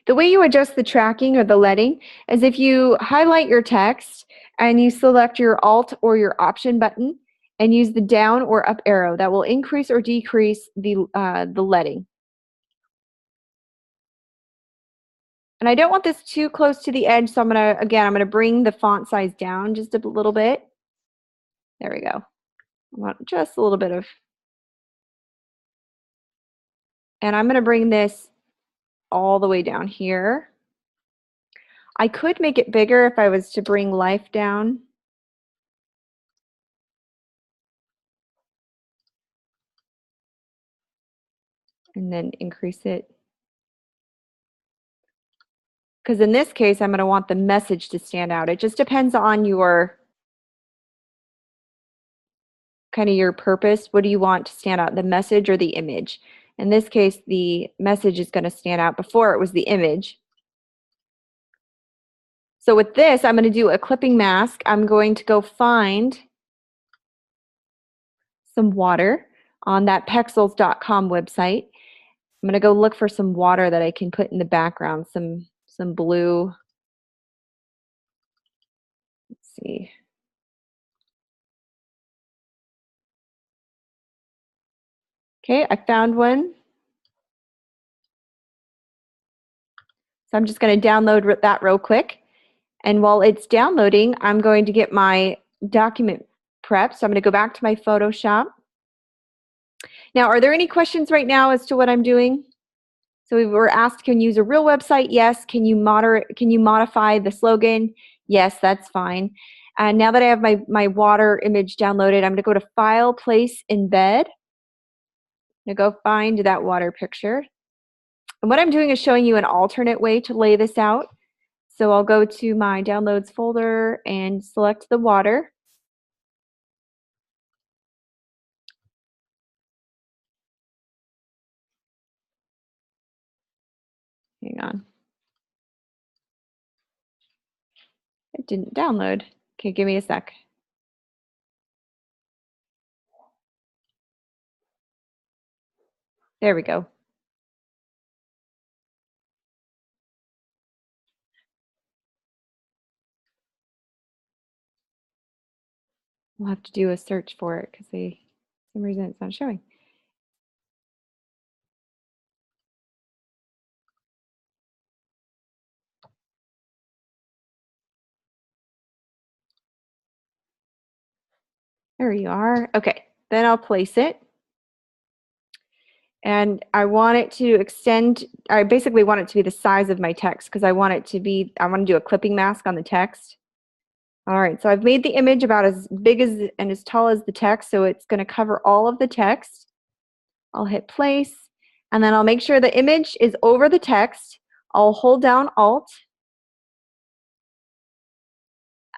The way you adjust the tracking or the leading is if you highlight your text and you select your Alt or your Option button and use the down or up arrow. That will increase or decrease the leading. And I don't want this too close to the edge, so I'm going to bring the font size down just a little bit. There we go. I want just a little bit of, and I'm going to bring this all the way down here. I could make it bigger if I was to bring life down. And then increase it. Because in this case, I'm going to want the message to stand out. It just depends on your kind of your purpose. What do you want to stand out, the message or the image? In this case, the message is going to stand out. Before it was the image. So with this, I'm going to do a clipping mask. I'm going to go find some water on that Pexels.com website. I'm going to go look for some water that I can put in the background, some blue. Let's see. Okay, I found one. So I'm just going to download that real quick. And while it's downloading, I'm going to get my document prep. So I'm going to go back to my Photoshop. Now, are there any questions right now as to what I'm doing? So we were asked, can you use a real website? Yes. Can you modify the slogan? Yes, that's fine. And now that I have my water image downloaded, I'm going to go to File, Place, Embed. I'm going to go find that water picture. And what I'm doing is showing you an alternate way to lay this out. So I'll go to my Downloads folder and select the water. Hang on. It didn't download. Okay, give me a sec. There we go. We'll have to do a search for it because for some reason it's not showing. There you are. Okay, then I'll place it. And I want it to extend, I basically want it to be the size of my text because I want to do a clipping mask on the text. All right, so I've made the image about as big as and as tall as the text, so it's going to cover all of the text. I'll hit place, and then I'll make sure the image is over the text. I'll hold down Alt,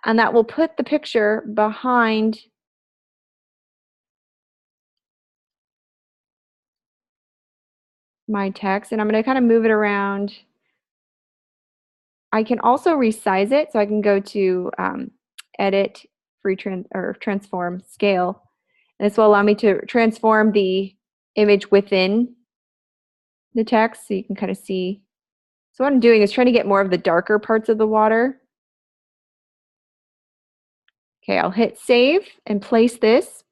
and that will put the picture behind my text, and I'm going to kind of move it around. I can also resize it, so I can go to Edit, Transform, Scale. And this will allow me to transform the image within the text, so you can kind of see. So what I'm doing is trying to get more of the darker parts of the water. Okay, I'll hit Save and place this.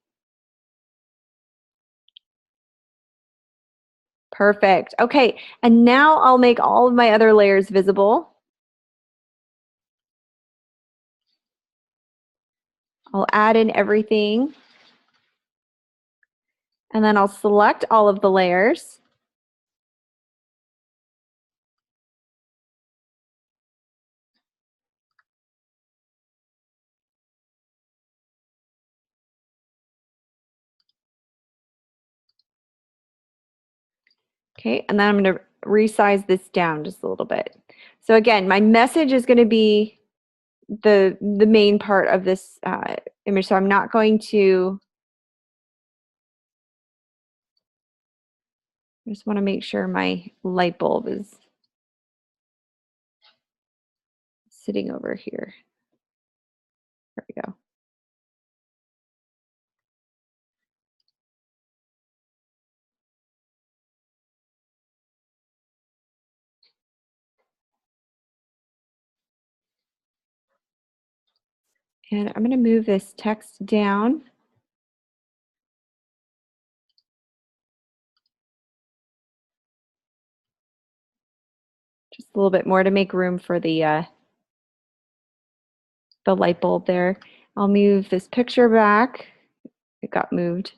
Perfect. Okay, and now I'll make all of my other layers visible. I'll add in everything. And then I'll select all of the layers. Okay, and then I'm going to resize this down just a little bit. So again, my message is going to be the main part of this image. So I'm not going to, I just want to make sure my light bulb is sitting over here. There we go. And I'm going to move this text down. Just a little bit more to make room for the light bulb there. I'll move this picture back. It got moved.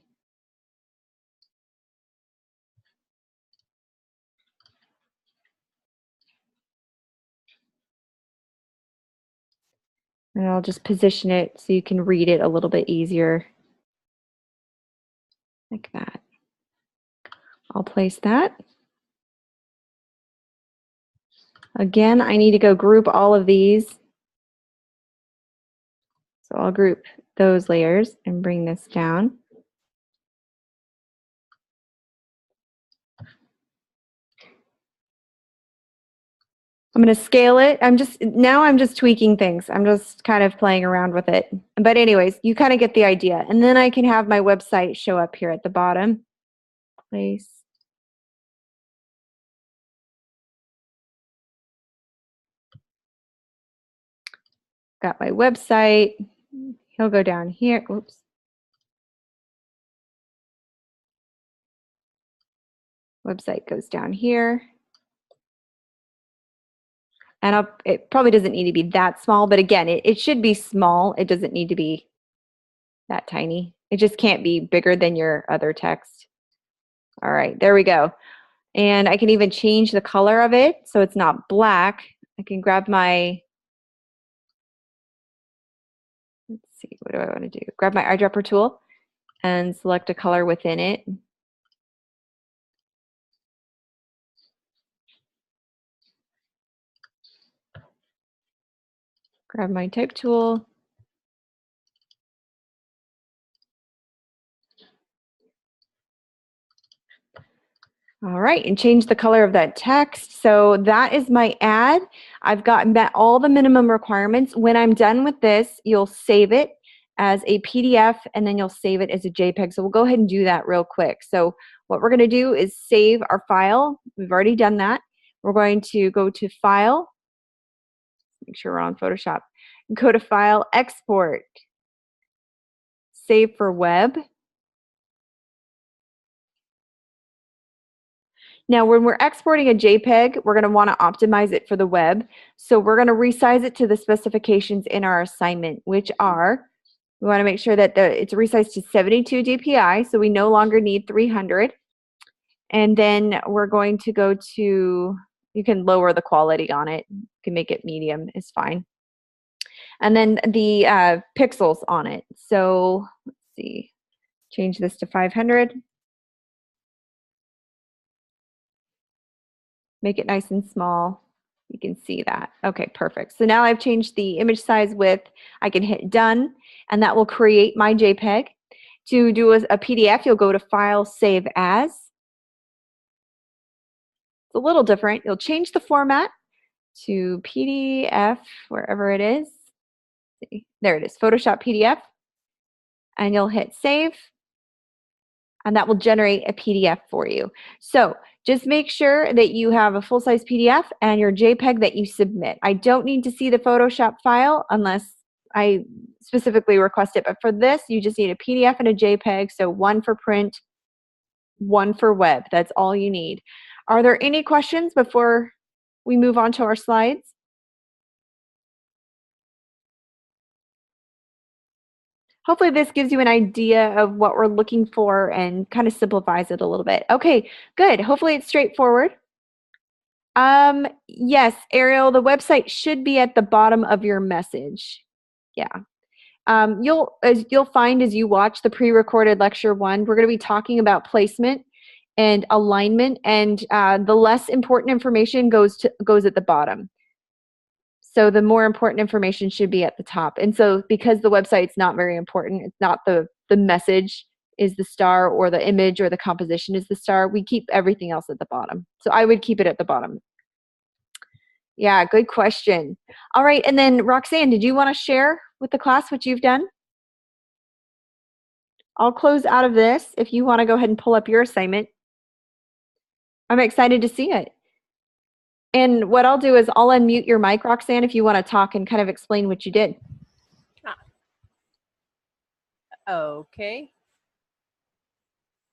And I'll just position it so you can read it a little bit easier. Like that. I'll place that. Again, I need to go group all of these. So I'll group those layers and bring this down. I'm going to scale it. I'm just tweaking things. I'm just kind of playing around with it. But anyways, you kind of get the idea. And then I can have my website show up here at the bottom. Place. Got my website. He'll go down here. Oops. Website goes down here. And it probably doesn't need to be that small, but again, it should be small. It doesn't need to be that tiny. It just can't be bigger than your other text. All right, there we go. And I can even change the color of it so it's not black. I can grab my, let's see, what do I want to do? Grab my eyedropper tool and select a color within it. Grab my type tool. All right, and change the color of that text. So that is my ad. I've met all the minimum requirements. When I'm done with this, you'll save it as a PDF and then you'll save it as a JPEG. So we'll go ahead and do that real quick. So what we're going to do is save our file. We've already done that. We're going to go to File. Make sure we're on Photoshop. Go to File, Export. Save for web. Now, when we're exporting a JPEG, we're going to want to optimize it for the web. So we're going to resize it to the specifications in our assignment, which are, we want to make sure that it's resized to 72 dpi, so we no longer need 300. And then we're going to go to, you can lower the quality on it. You can make it medium, is fine. And then the pixels on it. So let's see, change this to 500. Make it nice and small. You can see that. Okay, perfect. So now I've changed the image size width. I can hit done, and that will create my JPEG. To do a PDF, you'll go to File, Save As. It's a little different. You'll change the format to PDF, wherever it is. See, there it is, Photoshop PDF. And you'll hit Save, and that will generate a PDF for you. So just make sure that you have a full-size PDF and your JPEG that you submit. I don't need to see the Photoshop file unless I specifically request it, but for this, you just need a PDF and a JPEG, so one for print, one for web. That's all you need. Are there any questions before we move on to our slides? Hopefully this gives you an idea of what we're looking for and kind of simplifies it a little bit. Okay, good. Hopefully it's straightforward. Yes, Ariel, the website should be at the bottom of your message. Yeah. You'll find as you watch the pre-recorded lecture 1, we're going to be talking about placement and alignment, and the less important information goes at the bottom. So the more important information should be at the top. And so because the website's not very important, it's not the message is the star or the image or the composition is the star, we keep everything else at the bottom. So I would keep it at the bottom. Yeah, good question. All right, and then Roxanne, did you want to share with the class what you've done? I'll close out of this if you want to go ahead and pull up your assignment. I'm excited to see it. And what I'll do is I'll unmute your mic, Roxanne, if you want to talk and kind of explain what you did. Okay.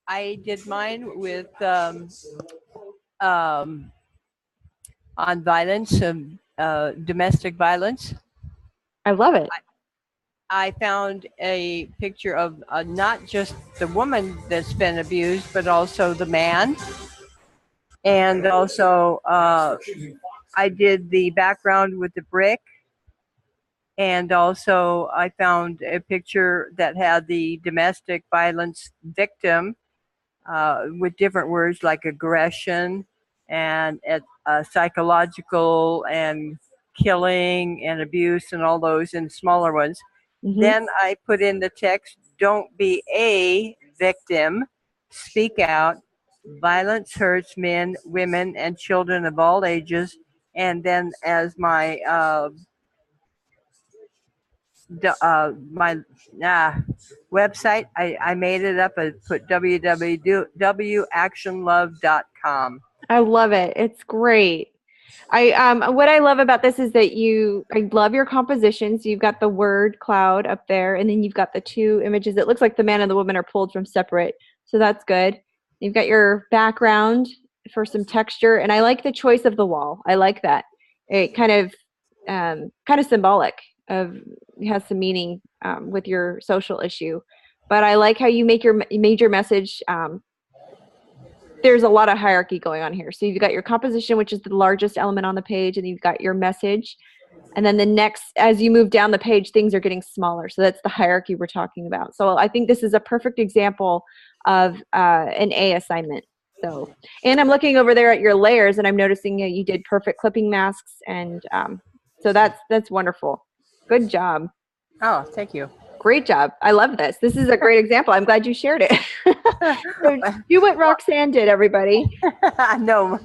I did mine with um, on violence, domestic violence. I love it. I found a picture of not just the woman that's been abused, but also the man. And also, I did the background with the brick. And also, I found a picture that had the domestic violence victim with different words like aggression and psychological and killing and abuse and all those and smaller ones. Hmm. Then I put in the text, don't be a victim, speak out. Violence hurts men, women, and children of all ages. And then as my my website, I made it up. I put www.actionlove.com. I love it. It's great. I what I love about this is that I love your compositions. You've got the word cloud up there, and then you've got the two images. It looks like the man and the woman are pulled from separate, so that's good. You've got your background for some texture, and I like the choice of the wall. I like that. It kind of symbolic of has some meaning with your social issue, but I like how you make your major message there's a lot of hierarchy going on here. So you've got your composition, which is the largest element on the page, and you've got your message. And then the next, as you move down the page, things are getting smaller. So that's the hierarchy we're talking about. So I think this is a perfect example of an A assignment. So, and I'm looking over there at your layers, and I'm noticing you did perfect clipping masks, and so that's wonderful. Good job. Oh, thank you. Great job. I love this. This is a great example. I'm glad you shared it. So do what Roxanne did, everybody. I know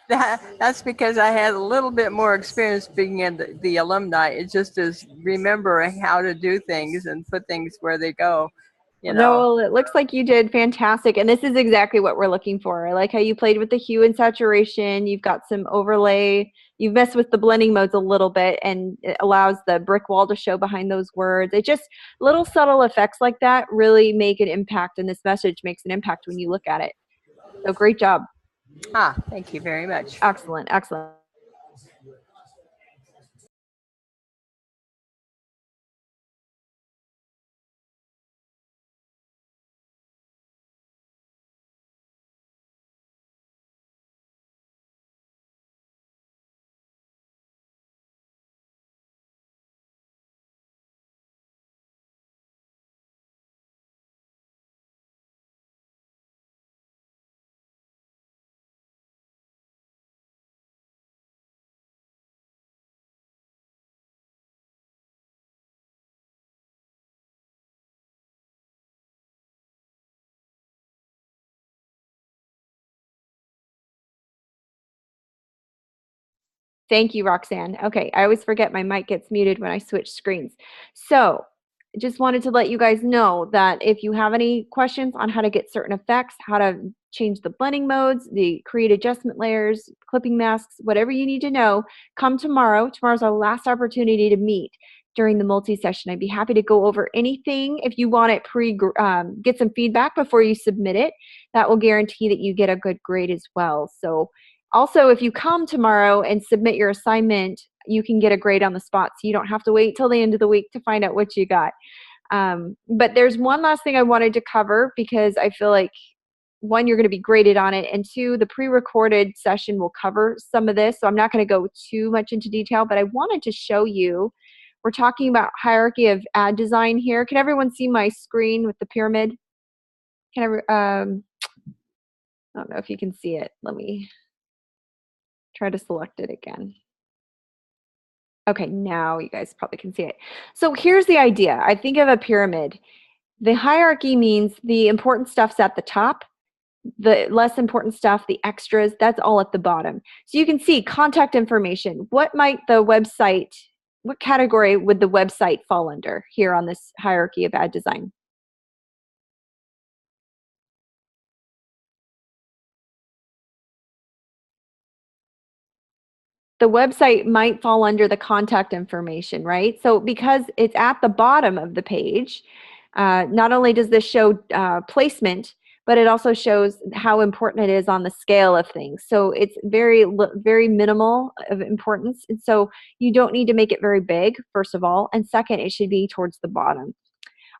that's because I had a little bit more experience being in the alumni. It just is remembering how to do things and put things where they go, you know. No, it looks like you did fantastic. And this is exactly what we're looking for. I like how you played with the hue and saturation. You've got some overlay. You've messed with the blending modes a little bit, and it allows the brick wall to show behind those words. It just little subtle effects like that really make an impact. And this message makes an impact when you look at it. So great job. Ah, thank you very much. Excellent. Excellent. Thank you, Roxanne. Okay, I always forget my mic gets muted when I switch screens. So just wanted to let you guys know that if you have any questions on how to get certain effects, how to change the blending modes, the create adjustment layers, clipping masks, whatever you need to know, come tomorrow. Tomorrow's our last opportunity to meet during the multi-session. I'd be happy to go over anything. If you want it get some feedback before you submit it, that will guarantee that you get a good grade as well. So also, if you come tomorrow and submit your assignment, you can get a grade on the spot. So you don't have to wait till the end of the week to find out what you got. But there's one last thing I wanted to cover because I feel like one, you're going to be graded on it, and two, the pre-recorded session will cover some of this. So I'm not going to go too much into detail, but I wanted to show you. We're talking about hierarchy of ad design here. Can everyone see my screen with the pyramid? I don't know if you can see it. Let me try to select it again. Okay, now you guys probably can see it. So here's the idea. I think of a pyramid. The hierarchy means the important stuff's at the top, the less important stuff, the extras, that's all at the bottom. So you can see contact information. What category would the website fall under here on this hierarchy of ad design? The website might fall under the contact information, right? So because it's at the bottom of the page, Not only does this show placement, but it also shows how important it is on the scale of things. So it's very minimal of importance. And so you don't need to make it very big, first of all. And second, it should be towards the bottom.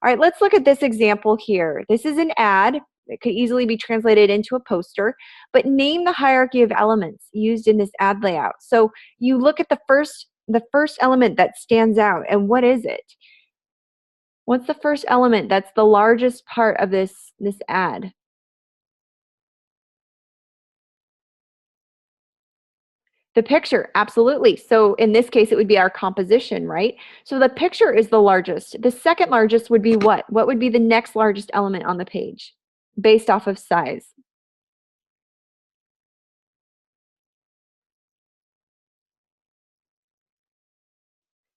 All right, let's look at this example here. This is an ad. It could easily be translated into a poster, but name the hierarchy of elements used in this ad layout. So you look at the first element that stands out, and what is it? What's the first element that's the largest part of this ad? The picture, absolutely. So in this case, it would be our composition, right? So the picture is the largest. The second largest would be what? What would be the next largest element on the page based off of size?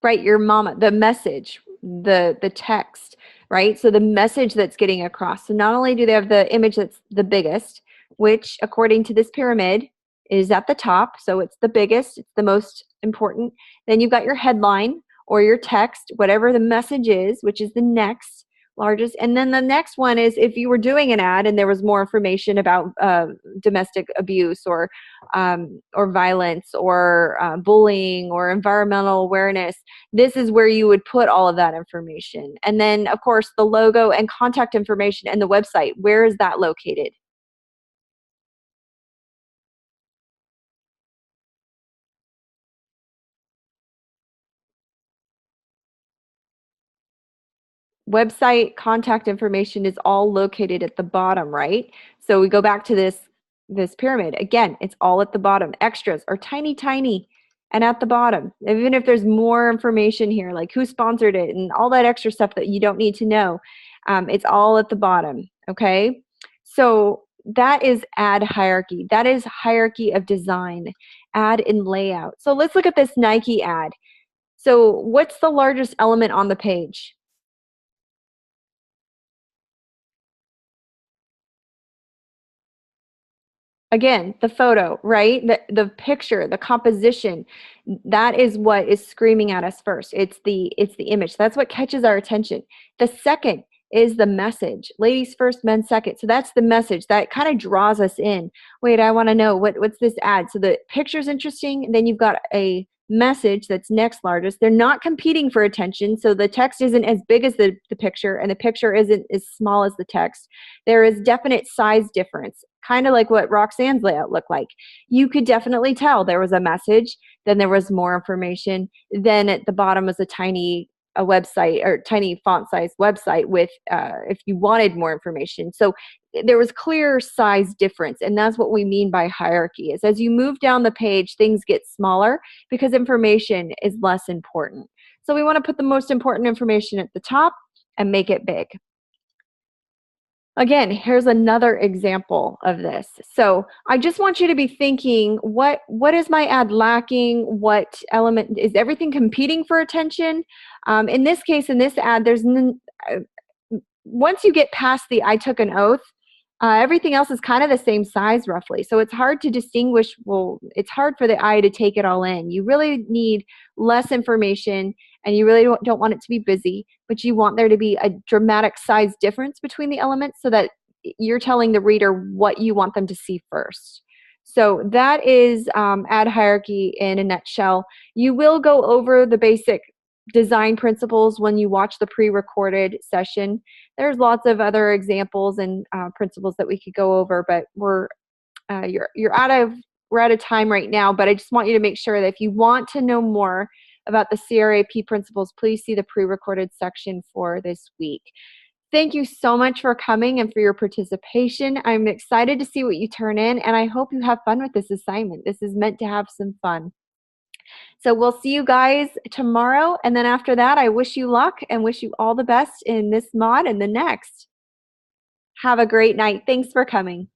Right, your mama, the message, the text, right? So the message that's getting across. So not only do they have the image that's the biggest, which according to this pyramid is at the top, so it's the biggest, it's the most important. Then you've got your headline or your text, whatever the message is, which is the next largest. And then the next one is if you were doing an ad and there was more information about domestic abuse or violence or bullying or environmental awareness, this is where you would put all of that information. And then, of course, the logo and contact information and the website, where is that located? Website contact information is all located at the bottom, right? So we go back to this pyramid. Again, it's all at the bottom. Extras are tiny and at the bottom. Even if there's more information here, like who sponsored it and all that extra stuff that you don't need to know, it's all at the bottom, okay? So that is ad hierarchy. That is hierarchy of design, ad in layout. So let's look at this Nike ad. So what's the largest element on the page? Again, the photo, right? The picture, the composition, that is what is screaming at us first. It's the image. That's what catches our attention. The second is the message. Ladies first, men second. So that's the message that kind of draws us in. Wait, I want to know what's this ad. So the picture's interesting, and then you've got a message that's next largest. They're not competing for attention. So the text isn't as big as the picture, and the picture isn't as small as the text. There is definite size difference, kind of like what Roxanne's layout looked like. You could definitely tell there was a message, then there was more information, then at the bottom was a website or tiny font size website with if you wanted more information. So there was clear size difference, and that's what we mean by hierarchy. Is as you move down the page, things get smaller because information is less important. So we want to put the most important information at the top and make it big. Again, here's another example of this. So I just want you to be thinking, what is my ad lacking? What element, is everything competing for attention? In this case, in this ad, once you get past the I took an oath, everything else is kind of the same size roughly. So it's hard to distinguish, well, it's hard for the eye to take it all in. You really need less information, and you really don't want it to be busy, but you want there to be a dramatic size difference between the elements so that you're telling the reader what you want them to see first. So that is ad hierarchy in a nutshell. You will go over the basic design principles when you watch the pre-recorded session. There's lots of other examples and principles that we could go over, but we're out of time right now. But I just want you to make sure that if you want to know more about the CRAP principles, please see the pre-recorded section for this week. Thank you so much for coming and for your participation. I'm excited to see what you turn in, and I hope you have fun with this assignment. This is meant to have some fun. So we'll see you guys tomorrow, and then after that, I wish you luck and wish you all the best in this mod and the next. Have a great night. Thanks for coming.